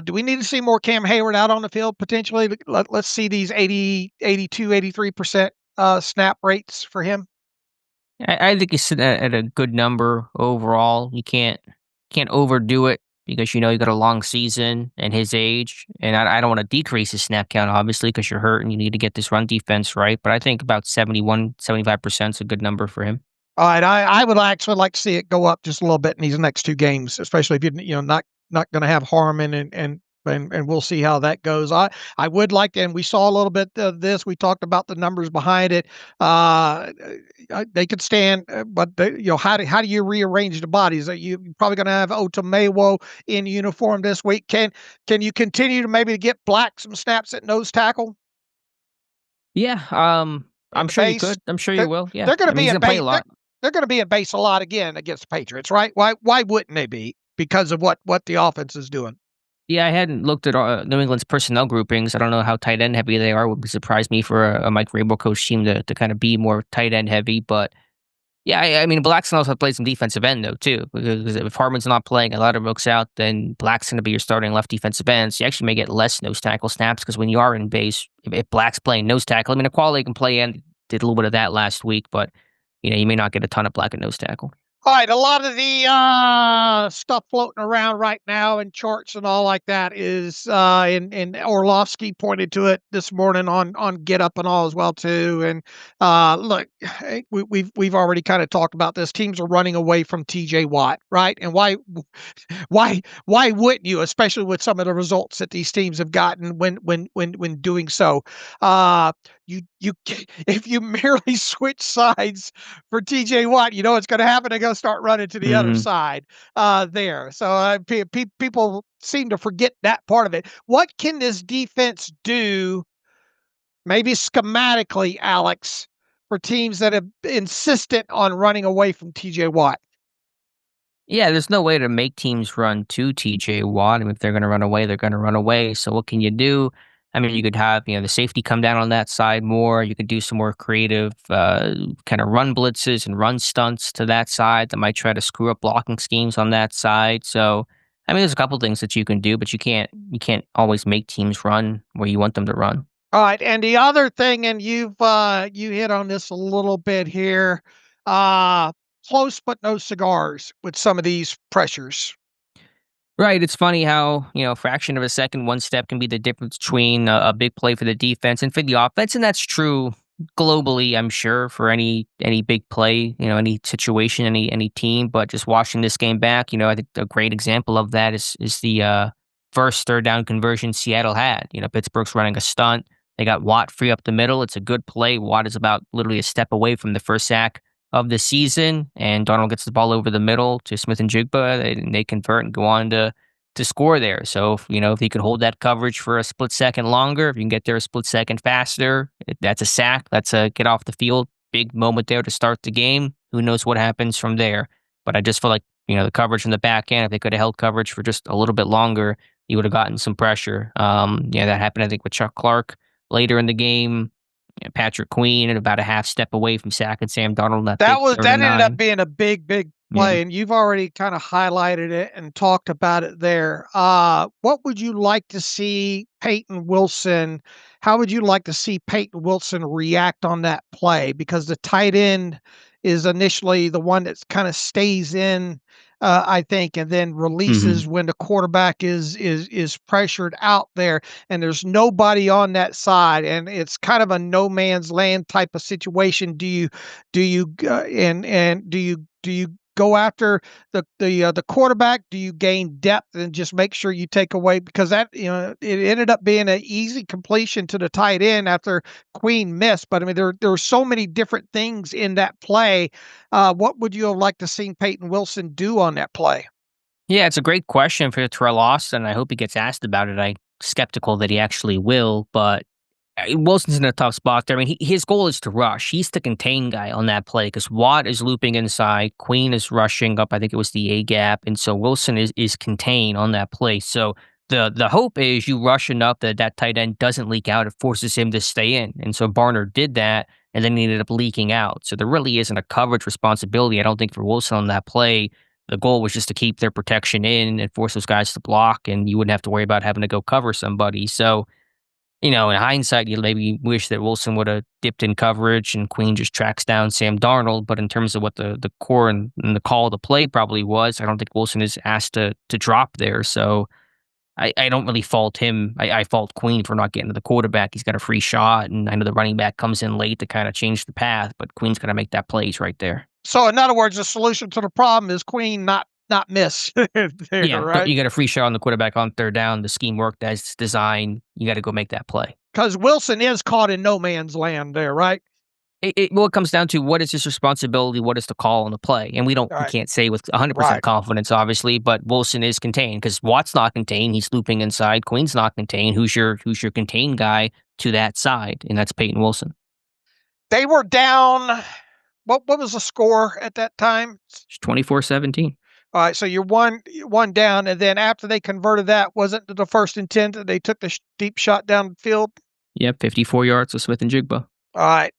do we need to see more Cam Hayward out on the field potentially? Let's see these 80, 82, 83% snap rates for him. I think he's sitting at a good number overall. You can't overdo it because you got a long season and his age, and I don't want to decrease his snap count, obviously, because you're hurt and you need to get this run defense right. But I think about 75% is a good number for him. All right, I would actually like to see it go up just a little bit in these next 2 games, especially if you're not going to have Harmon and and we'll see how that goes. I would like to, and we saw a little bit of this. We talked about the numbers behind it. They could stand, but how do you rearrange the bodies? You're probably going to have Otomewo in uniform this week. Can you continue to maybe get Black some snaps at nose tackle? Yeah, I'm sure you could. I'm sure you will. Yeah, they're going to be in base. a lot. They're going to be in base a lot again against the Patriots, right? Why wouldn't they be? Because of what the offense is doing. Yeah, I hadn't looked at New England's personnel groupings. I don't know how tight end heavy they are. It would surprise me for a Mike Vrabel coach team to kind of be more tight end heavy. But yeah, I mean, Black's can also play some defensive end though too, because if Harmon's not playing, a Loudermilk's out, then Black's going to be your starting left defensive end. So you actually may get less nose tackle snaps because when you are in base, if Black's playing nose tackle, I mean, Aquale can play and did a little bit of that last week, but you may not get a ton of Black at nose tackle. All right, a lot of the stuff floating around right now in charts and all like that is, and Orlovsky pointed to it this morning on Get Up and all as well too. And look, we've already kind of talked about this. Teams are running away from T.J. Watt, right? And why wouldn't you, especially with some of the results that these teams have gotten when doing so? You if you merely switch sides for T.J. Watt, you know what's going to happen. They're going to start running to the other side there. So people seem to forget that part of it. What can this defense do, maybe schematically, Alex, for teams that are insistent on running away from T.J. Watt? Yeah, there's no way to make teams run to T.J. Watt. I mean, if they're going to run away, they're going to run away. So what can you do? I mean, you could have, the safety come down on that side more. You could do some more creative kind of run blitzes and run stunts to that side that might try to screw up blocking schemes on that side. So, I mean, there's a couple things that you can do, but you can't always make teams run where you want them to run. All right, and the other thing, and you hit on this a little bit here, close but no cigars with some of these pressures. Right. It's funny how, a fraction of a second, one step can be the difference between a big play for the defense and for the offense. And that's true globally, I'm sure, for any big play, any situation, any team. But just watching this game back, I think a great example of that is the first third down conversion Seattle had. Pittsburgh's running a stunt. They got Watt free up the middle. It's a good play. Watt is about literally a step away from the first sack of the season, and Darnold gets the ball over the middle to Smith and Jigba, and they convert and go on to score there. So, if he could hold that coverage for a split second longer, if you can get there a split second faster, that's a sack. That's a get off the field. Big moment there to start the game. Who knows what happens from there? But I just feel like, the coverage in the back end, if they could have held coverage for just a little bit longer, you would have gotten some pressure. That happened, I think, with Chuck Clark later in the game. Patrick Queen and about a half step away from sacking Sam Darnold. That ended up being a big play, and you've already kind of highlighted it and talked about it there. What would you like to see Peyton Wilson? How would you like to see Peyton Wilson react on that play? Because the tight end is initially the one that kind of stays in, I think, and then releases when the quarterback is pressured out there, and there's nobody on that side, and it's kind of a no man's land type of situation. Do you go after the quarterback? Do you gain depth and just make sure you take away, because that it ended up being an easy completion to the tight end after Queen missed. But I mean, there are so many different things in that play. What would you have liked to see Peyton Wilson do on that play? Yeah, it's a great question for Terrell Austin. I hope he gets asked about it. I'm skeptical that he actually will, but Wilson's in a tough spot there. I mean, his goal is to rush. He's the contain guy on that play because Watt is looping inside. Queen is rushing up. I think it was the A gap. And so Wilson is contained on that play. So the hope is you rush enough that tight end doesn't leak out. It forces him to stay in. And so Barner did that, and then he ended up leaking out. So there really isn't a coverage responsibility, I don't think, for Wilson on that play. The goal was just to keep their protection in and force those guys to block, and you wouldn't have to worry about having to go cover somebody. So, in hindsight, you maybe wish that Wilson would have dipped in coverage and Queen just tracks down Sam Darnold. But in terms of what the core and the call of the play probably was, I don't think Wilson is asked to drop there. So I don't really fault him. I fault Queen for not getting to the quarterback. He's got a free shot, and I know the running back comes in late to kind of change the path, but Queen's going to make that play. He's right there. So in other words, the solution to the problem is Queen not not miss there, Yeah, right? you got a free shot on the quarterback on third down. The scheme worked as it's designed. You got to go make that play. Because Wilson is caught in no man's land there, right? It comes down to what is his responsibility, what is the call on the play, and we Right. can't say with 100% Right. confidence, obviously. But Wilson is contained because Watt's not contained. He's looping inside. Queen's not contained. Who's your contained guy to that side, and that's Peyton Wilson. They were down. What was the score at that time? It's 24-17. All right, so you're one down, and then after they converted that, wasn't it the 1st and 10 that they took the deep shot down the field? Yep, 54 yards with Smith and Jigba. All right.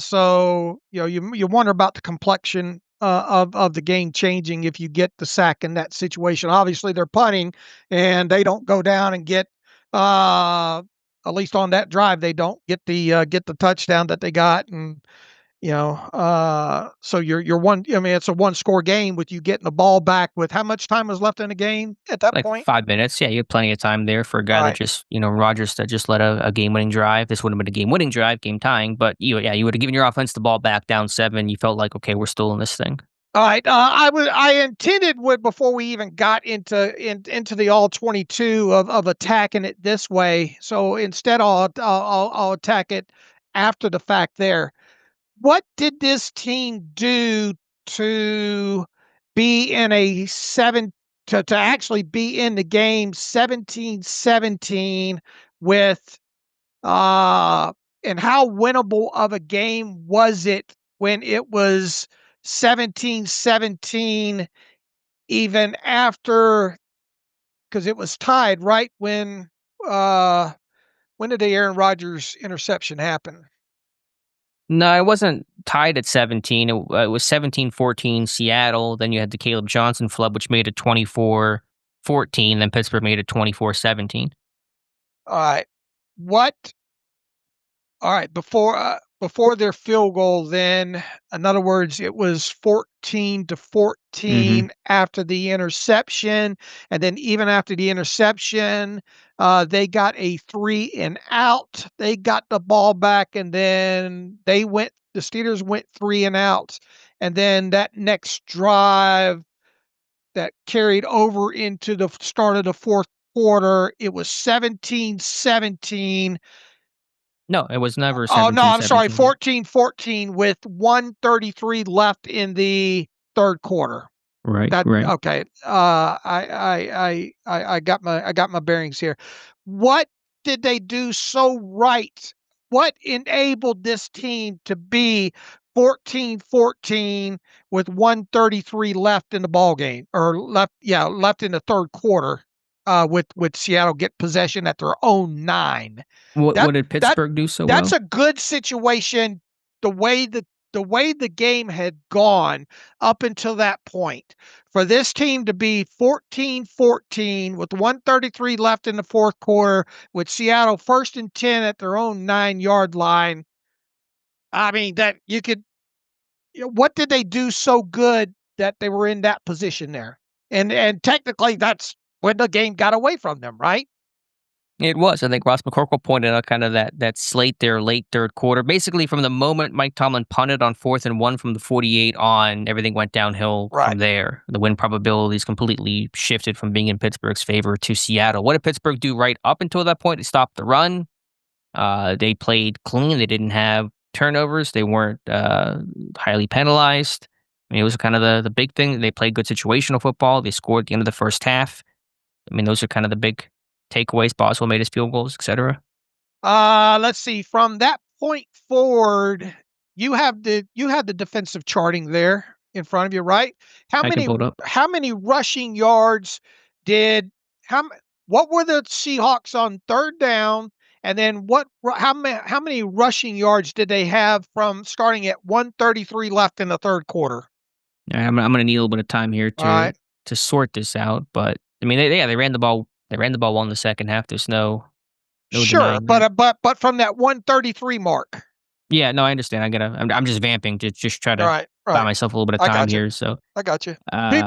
So you wonder about the complexion of the game changing if you get the sack in that situation. Obviously, they're punting, and they don't go down and get at least on that drive they don't get the touchdown that they got, and so you're one. I mean, it's a 1-score game with you getting the ball back with how much time was left in the game at that Like point? 5 minutes. Yeah, you had plenty of time there for a guy that just, Rodgers that just led a game-winning drive. This would have been a game-winning drive, game-tying, but you would have given your offense the ball back down 7. You felt like, okay, we're still in this thing. All right. I intended before we even got into the all-22 of attacking it this way. So instead, I'll attack it after the fact there. What did this team do to be in to actually be in the game 17-17 with and how winnable of a game was it when it was 17-17 even after, because it was tied right when did the Aaron Rodgers interception happen? No, it wasn't tied at 17. It was 17-14 Seattle. Then you had the Caleb Johnson flub, which made it 24-14. Then Pittsburgh made it 24-17. All right. All right, before their field goal, then, in other words, it was 14-14 after the interception, and then even after the interception, they got a 3 and out. They got the ball back, and then the Steelers went 3 and out, and then that next drive that carried over into the start of the fourth quarter, it was 17-17. No, it was never 17. Oh, no, I'm sorry, 14-14 with 1:33 left in the third quarter. Right. Okay. I got my bearings here. What did they do so right? What enabled this team to be 14-14 with 1:33 left in the ball game, or left in the third quarter? With Seattle get possession at their own 9. What did Pittsburgh do so well? That's a good situation. The way the game had gone up until that point, for this team to be 14-14 with 1:33 left in the fourth quarter, with Seattle 1st and 10 at their own 9-yard line. I mean, that you could. What did they do so good that they were in that position there? And technically, that's when the game got away from them, right? It was. I think Ross McCorkle pointed out kind of that slate there, late third quarter. Basically, from the moment Mike Tomlin punted on 4th and 1 from the 48 on, everything went downhill from there. The win probabilities completely shifted from being in Pittsburgh's favor to Seattle. What did Pittsburgh do right up until that point? They stopped the run. They played clean. They didn't have turnovers. They weren't highly penalized. I mean, it was kind of the big thing. They played good situational football. They scored at the end of the first half. I mean, those are kind of the big takeaways. Boswell made his field goals, etc. Let's see. From that point forward, you have the defensive charting there in front of you, right? How many rushing yards what were the Seahawks on third down? And then how many rushing yards did they have from starting at 1:33 left in the third quarter? I'm going to need a little bit of time here to sort this out, but I mean, they ran the ball. They ran the ball well in the second half. There's no sure, but from that 1:33 mark. Yeah, no, I understand. I'm just vamping to just try to buy myself a little bit of time here. So I got you.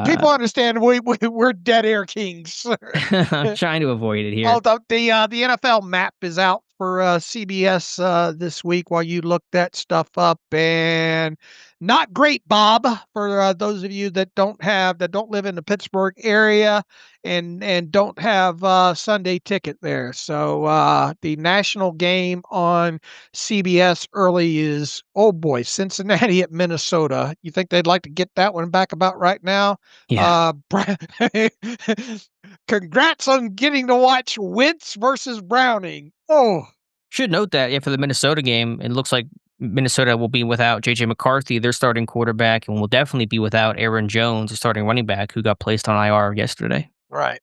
People understand we're dead air kings. I'm trying to avoid it here. Although the NFL map is out for CBS this week while you look that stuff up, and not great, Bob, for those of you that don't live in the Pittsburgh area and don't have Sunday ticket there. So the national game on CBS early is, oh boy, Cincinnati at Minnesota. You think they'd like to get that one back about right now? Yeah. Congrats on getting to watch Wentz versus Browning. Oh, should note that for the Minnesota game, it looks like Minnesota will be without J.J. McCarthy, their starting quarterback, and will definitely be without Aaron Jones, the starting running back, who got placed on IR yesterday. Right.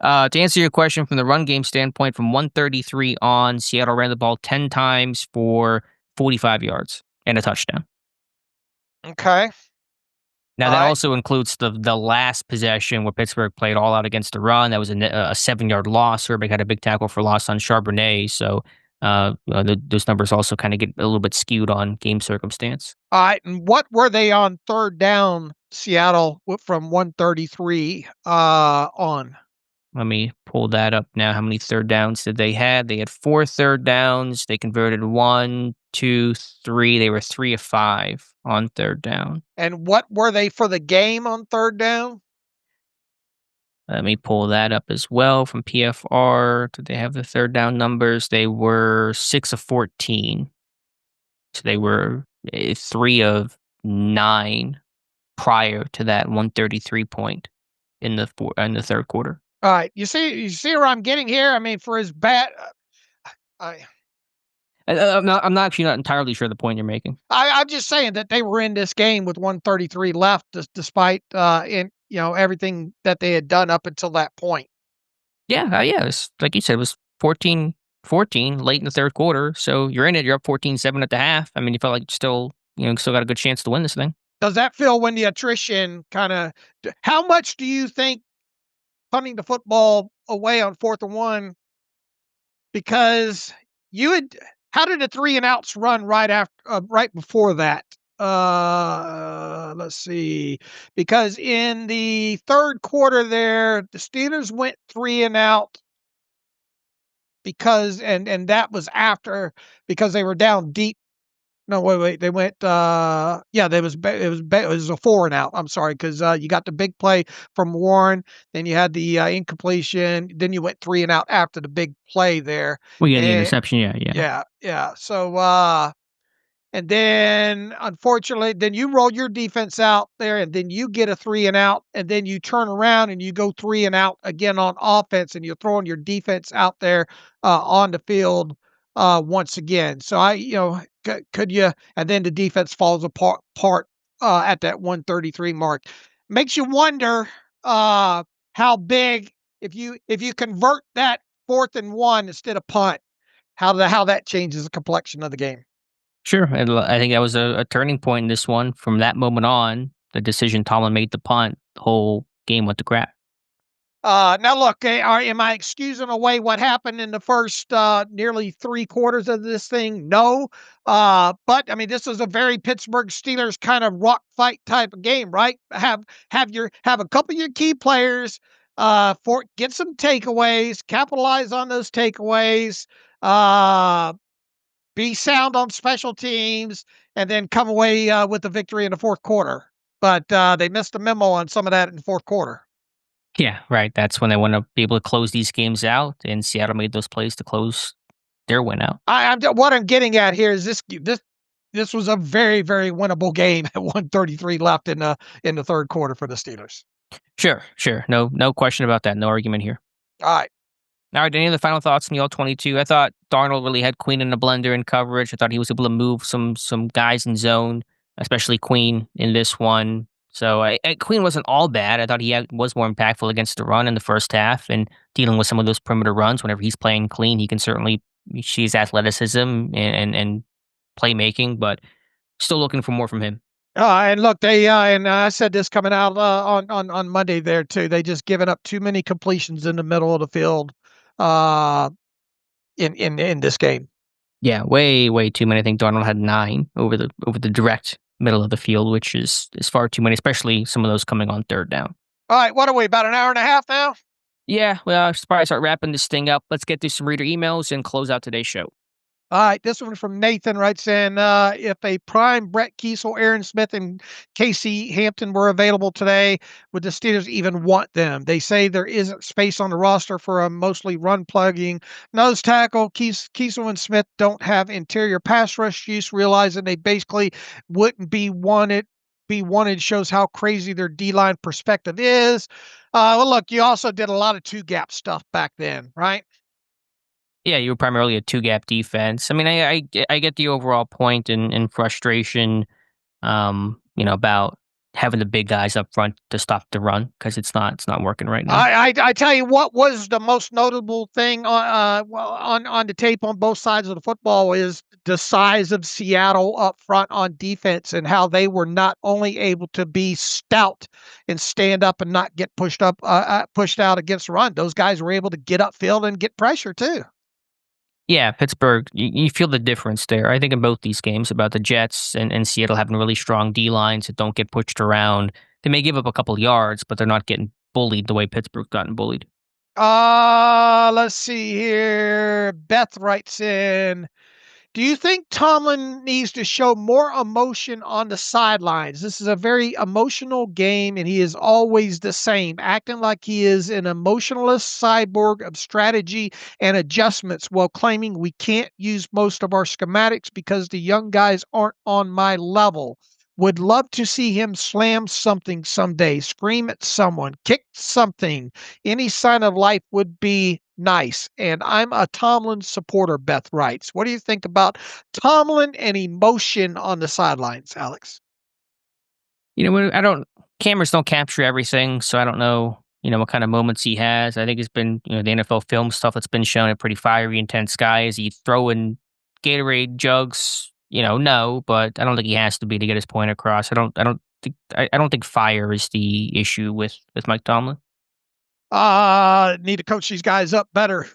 To answer your question from the run game standpoint, from 133 on, Seattle ran the ball 10 times for 45 yards and a touchdown. Okay. Now, that also includes the last possession where Pittsburgh played all out against the run. That was a 7-yard loss. Herbeck had a big tackle for loss on Charbonnet. So those numbers also kind of get a little bit skewed on game circumstance. All right. And what were they on third down, Seattle, from 133 on? Let me pull that up now. How many third downs did they have? They had 4 third downs. They converted 1, 2, 3. They were 3 of 5 on third down. And what were they for the game on third down? Let me pull that up as well from PFR. Did they have the third down numbers? They were 6 of 14. So they were 3 of 9 prior to that 133 point in the third quarter. All right, you see where I'm getting here. I mean, for his bat, I'm actually not entirely sure the point you're making. I'm just saying that they were in this game with 133 left, despite everything that they had done up until that point. Yeah, it's, like you said, it was 14-14 late in the third quarter. So you're in it. You're up 14-7 at the half. I mean, you felt like still got a good chance to win this thing. Does that feel when the attrition how much do you think punting the football away on 4th and 1, because how did the 3 and outs run right before that? Let's see, because in the third quarter there, the Steelers went 3 and out because that was after, because they were down deep. No, wait. They went. It was a 4 and out. I'm sorry, because you got the big play from Warren, then you had the incompletion, then you went 3 and out after the big play there. Well, yeah, the interception. Yeah. So, and then unfortunately, then you roll your defense out there, and then you get a 3 and out, and then you turn around and you go 3 and out again on offense, and you're throwing your defense out there on the field once again. So could you? And then the defense falls apart at that 133 mark. Makes you wonder how big, if you convert that 4th and 1 instead of punt, how that changes the complexion of the game. Sure, and I think that was a turning point in this one. From that moment on, the decision Tomlin made to punt, the whole game went to crap. Now look, am I excusing away what happened in the first nearly 3 quarters of this thing? No. But I mean, this is a very Pittsburgh Steelers kind of rock fight type of game, right? Have a couple of your key players get some takeaways, capitalize on those takeaways, be sound on special teams, and then come away with the victory in the fourth quarter. But they missed the memo on some of that in the fourth quarter. Yeah, right. That's when they want to be able to close these games out, and Seattle made those plays to close their win out. What I'm getting at here is this was a very, very winnable game at 133 left in the third quarter for the Steelers. Sure. No question about that. No argument here. All right. Any other final thoughts on the All-22? I thought Darnold really had Queen in the blender in coverage. I thought he was able to move some guys in zone, especially Queen in this one. So Queen wasn't all bad. I thought he was more impactful against the run in the first half and dealing with some of those perimeter runs. Whenever he's playing clean, he can certainly see his athleticism and playmaking, but still looking for more from him. And look, they and I said this coming out on Monday there too. They just given up too many completions in the middle of the field in this game. Yeah, way too many. I think Darnold had 9 over the direct middle of the field, which is far too many, especially some of those coming on third down. All right, what are we, about an hour and a half now? Yeah, well, I should probably start wrapping this thing up. Let's get through some reader emails and close out today's show. All right, this one from Nathan writes in, if a prime Brett Kiesel, Aaron Smith, and Casey Hampton were available today, would the Steelers even want them? They say there isn't space on the roster for a mostly run-plugging nose tackle. Kiesel and Smith don't have interior pass rush use, realizing they basically wouldn't be wanted. Shows how crazy their D-line perspective is. Well, look, you also did a lot of two-gap stuff back then, right? Yeah, you were primarily a two-gap defense. I mean, I get the overall point and frustration, about having the big guys up front to stop the run because it's not working right now. I tell you what was the most notable thing on the tape on both sides of the football is the size of Seattle up front on defense and how they were not only able to be stout and stand up and not get pushed out against the run. Those guys were able to get upfield and get pressure too. Yeah, Pittsburgh, you feel the difference there. I think in both these games about the Jets and Seattle having really strong D-lines that don't get pushed around. They may give up a couple yards, but they're not getting bullied the way Pittsburgh's gotten bullied. Let's see here. Beth writes in, do you think Tomlin needs to show more emotion on the sidelines? This is a very emotional game, and he is always the same, acting like he is an emotionless cyborg of strategy and adjustments while claiming we can't use most of our schematics because the young guys aren't on my level. Would love to see him slam something someday, scream at someone, kick something. Any sign of life would be nice. And I'm a Tomlin supporter, Beth writes. What do you think about Tomlin and emotion on the sidelines, Alex? Cameras don't capture everything, so I don't know, what kind of moments he has. I think it's been, the NFL film stuff that's been shown a pretty fiery, intense guy. Is he throwing Gatorade jugs? No, but I don't think he has to be to get his point across. I don't think fire is the issue with Mike Tomlin. Need to coach these guys up better.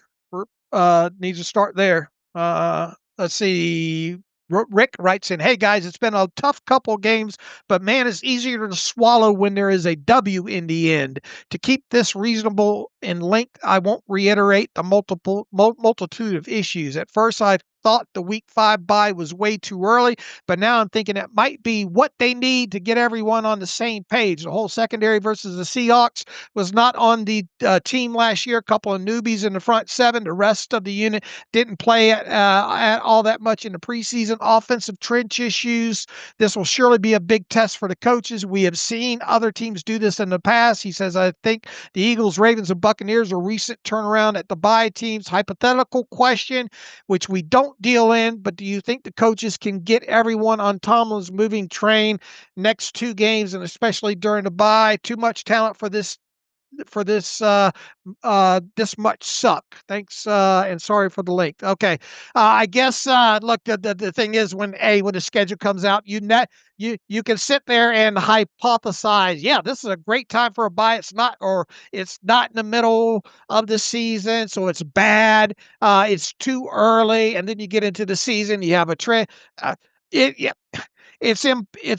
Needs to start there. Let's see. Rick writes in, hey guys, it's been a tough couple games, but man, it's easier to swallow when there is a W in the end. To keep this reasonable in length, I won't reiterate the multitude of issues. At first, I thought the week 5 bye was way too early, but now I'm thinking it might be what they need to get everyone on the same page. The whole secondary versus the Seahawks was not on the team last year. A couple of newbies in the front 7. The rest of the unit didn't play at all that much in the preseason. Offensive trench issues. This will surely be a big test for the coaches. We have seen other teams do this in the past. He says, I think the Eagles, Ravens, and Buccaneers are recent turnaround at the bye teams. Hypothetical question, which we don't deal in, but do you think the coaches can get everyone on Tomlin's moving train next 2 games, and especially during the bye? Too much talent for this this much suck. Thanks, and sorry for the link. Okay. I guess, look, the thing is when the schedule comes out, you can sit there and hypothesize, yeah, this is a great time for a bye. It's not in the middle of the season, so it's bad. It's too early. And then you get into the season, you have a trend. It's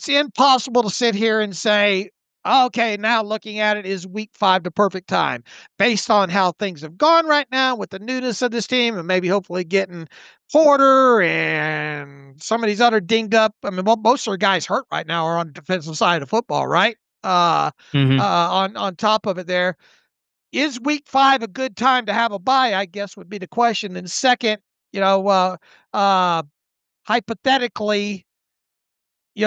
impossible to sit here and say, okay, now looking at it, is week 5 the perfect time based on how things have gone right now with the newness of this team and maybe hopefully getting Porter and some of these other dinged up. I mean, most of our guys hurt right now are on the defensive side of football, right? On top of it there, is week 5 a good time to have a bye, I guess would be the question. And second, hypothetically,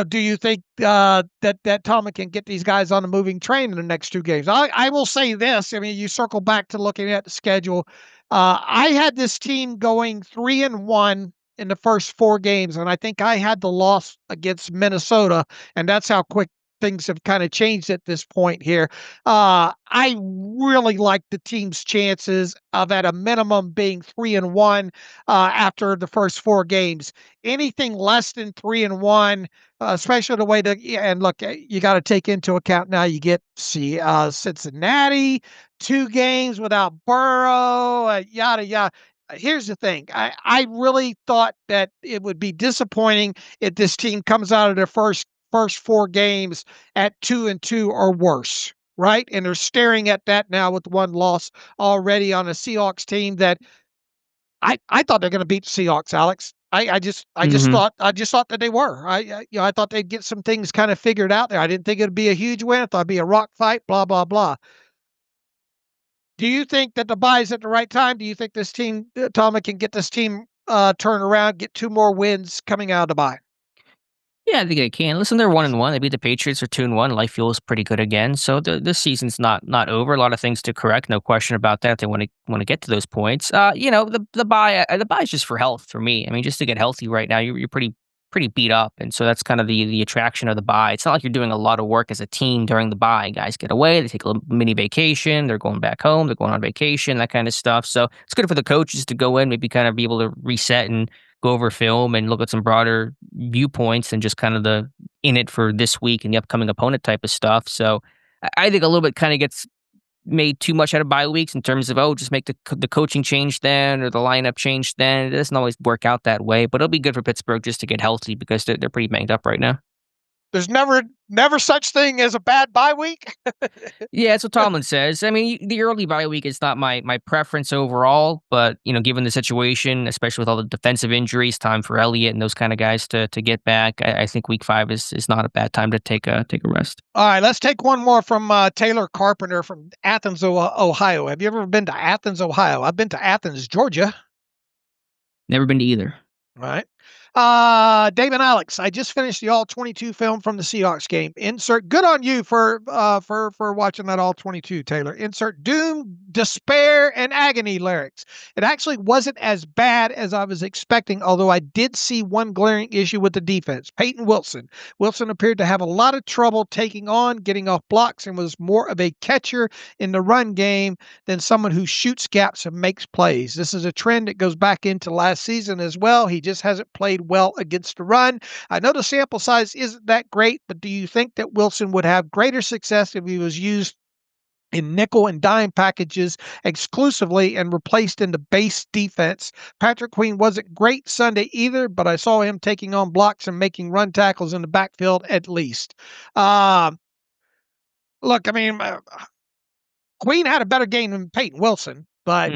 do you think that Tomlin can get these guys on a moving train in the next 2 games? I will say this. I mean, you circle back to looking at the schedule. I had this team going 3-1 in the first 4 games, and I think I had the loss against Minnesota, and that's how quick things have kind of changed at this point here. I really like the team's chances of at a minimum being 3-1 after the first 4 games. Anything less than 3-1, especially the way that, and look, you got to take into account now you get Cincinnati, 2 games without Burrow, yada yada. Here's the thing. I really thought that it would be disappointing if this team comes out of their first first 4 games at 2-2 or worse, right? And they're staring at that now with one loss already on a Seahawks team that I thought they're going to beat the Seahawks, Alex. I just thought that they were. I thought they'd get some things kind of figured out there. I didn't think it'd be a huge win. I thought it'd be a rock fight. Blah blah blah. Do you think that the bye is at the right time? Do you think this team, Tomlin, can get this team turned around, get 2 more wins coming out of the bye? Yeah, I think they can. Listen, they're 1-1. They beat the Patriots. They're 2-1. Life feels pretty good again. So this season's not over. A lot of things to correct. No question about that. They want to get to those points. The bye is just for health for me. I mean, just to get healthy right now, you're pretty beat up, and so that's kind of the attraction of the bye. It's not like you're doing a lot of work as a team during the bye. Guys get away. They take a little mini vacation. They're going back home. They're going on vacation. That kind of stuff. So it's good for the coaches to go in, maybe kind of be able to reset and go over film and look at some broader viewpoints than just kind of the in it for this week and the upcoming opponent type of stuff. So I think a little bit kind of gets made too much out of bye weeks in terms of, just make the coaching change then or the lineup change then. It doesn't always work out that way, but it'll be good for Pittsburgh just to get healthy because they're pretty banged up right now. There's never such thing as a bad bye week. Yeah, that's what Tomlin says. I mean, the early bye week is not my preference overall, but given the situation, especially with all the defensive injuries, time for Elliott and those kind of guys to get back, I think week 5 is not a bad time to take a rest. All right, let's take one more from Taylor Carpenter from Athens, Ohio. Have you ever been to Athens, Ohio? I've been to Athens, Georgia. Never been to either. All right. Dave and Alex, I just finished the All-22 film from the Seahawks game. Insert, good on you for watching that All-22, Taylor. Insert doom, despair, and agony lyrics. It actually wasn't as bad as I was expecting, although I did see one glaring issue with the defense. Peyton Wilson. Wilson appeared to have a lot of trouble taking on, getting off blocks, and was more of a catcher in the run game than someone who shoots gaps and makes plays. This is a trend that goes back into last season as well. He just hasn't played well against the run. I know the sample size isn't that great, but do you think that Wilson would have greater success if he was used in nickel and dime packages exclusively and replaced in the base defense? Patrick Queen wasn't great Sunday either, but I saw him taking on blocks and making run tackles in the backfield at least. Look, I mean, Queen had a better game than Peyton Wilson, but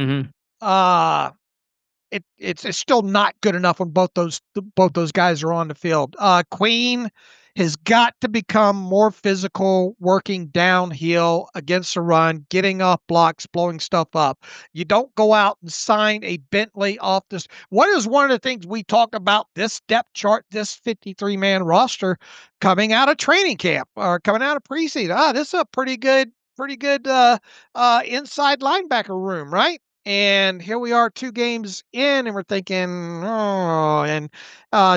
it's still not good enough when both those guys are on the field. Queen has got to become more physical, working downhill against the run, getting off blocks, blowing stuff up. You don't go out and sign a Bentley off this. What is one of the things we talk about this depth chart, this 53-man roster coming out of training camp or coming out of preseason? This is a pretty good inside linebacker room, right? And here we are 2 games in, and we're thinking,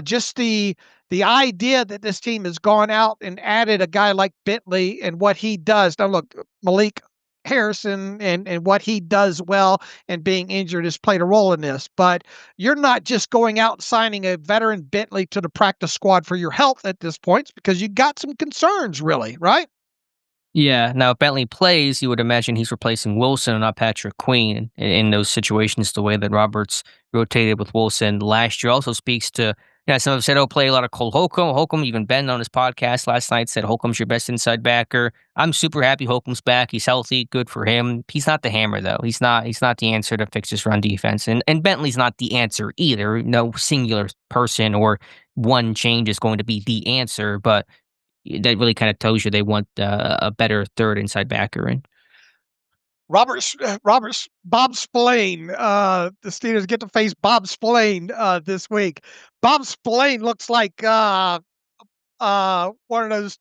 just the idea that this team has gone out and added a guy like Bentley and what he does. Now, look, Malik Harrison and what he does well and being injured has played a role in this. But you're not just going out and signing a veteran Bentley to the practice squad for your health at this point because you got some concerns, really, right? Yeah. Now, if Bentley plays, you would imagine he's replacing Wilson and not Patrick Queen in those situations, the way that Roberts rotated with Wilson last year also speaks to, some have said, play a lot of Cole Holcomb. Holcomb, even Ben on his podcast last night said Holcomb's your best inside backer. I'm super happy Holcomb's back. He's healthy. Good for him. He's not the hammer, though. He's not the answer to fix this run defense. And Bentley's not the answer either. No singular person or one change is going to be the answer, but that really kind of tells you they want a better third inside backer in. Roberts, Bob Spillane. The Steelers get to face Bob Spillane this week. Bob Spillane looks like one of those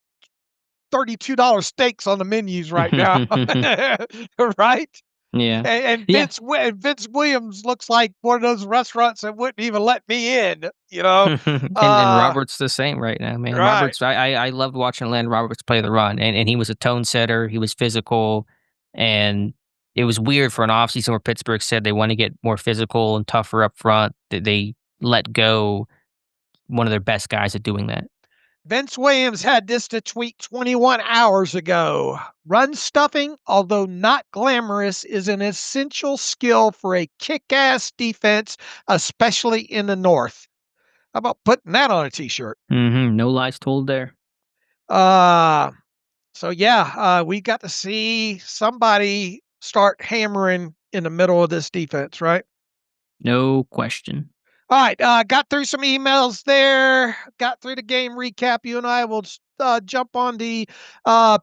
$32 steaks on the menus right now, right? Yeah. And Vince Williams looks like one of those restaurants that wouldn't even let me in, and Roberts the same right now, man. Right. Roberts, I loved watching Landon Roberts play the run, and he was a tone setter. He was physical, and it was weird for an offseason where Pittsburgh said they want to get more physical and tougher up front, that they let go one of their best guys at doing that. Vince Williams had this to tweet 21 hours ago. Run stuffing, although not glamorous, is an essential skill for a kick-ass defense, especially in the North. How about putting that on a t-shirt? No lies told there. So yeah, we got to see somebody start hammering in the middle of this defense, right? No question. All right, got through some emails there, got through the game recap. You and I will jump on the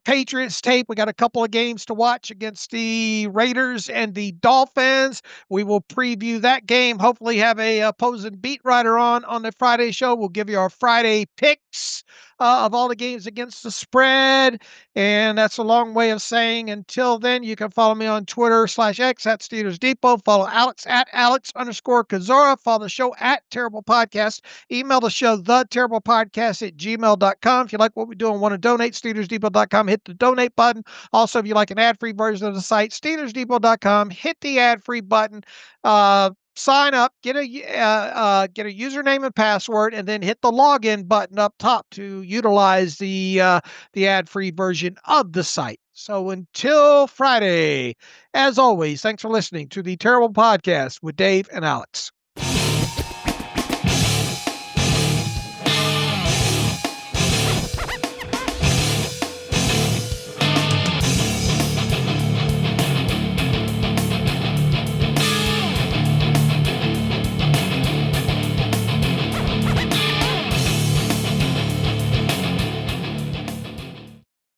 Patriots tape. We got a couple of games to watch against the Raiders and the Dolphins. We will preview that game. Hopefully have a opposing beat writer on the Friday show. We'll give you our Friday picks of all the games against the spread. And that's a long way of saying until then, you can follow me on Twitter/X at Steelers Depot. Follow Alex at Alex_Kozora. Follow the show at Terrible Podcast. Email the show, theterriblepodcast@gmail.com. If you like what we do and want to donate, SteelersDepot.com, hit the donate button. Also, if you like an ad-free version of the site, SteelersDepot.com, hit the ad-free button. Sign up, get a username and password, and then hit the login button up top to utilize the ad-free version of the site. So until Friday, as always, thanks for listening to the Terrible Podcast with Dave and Alex.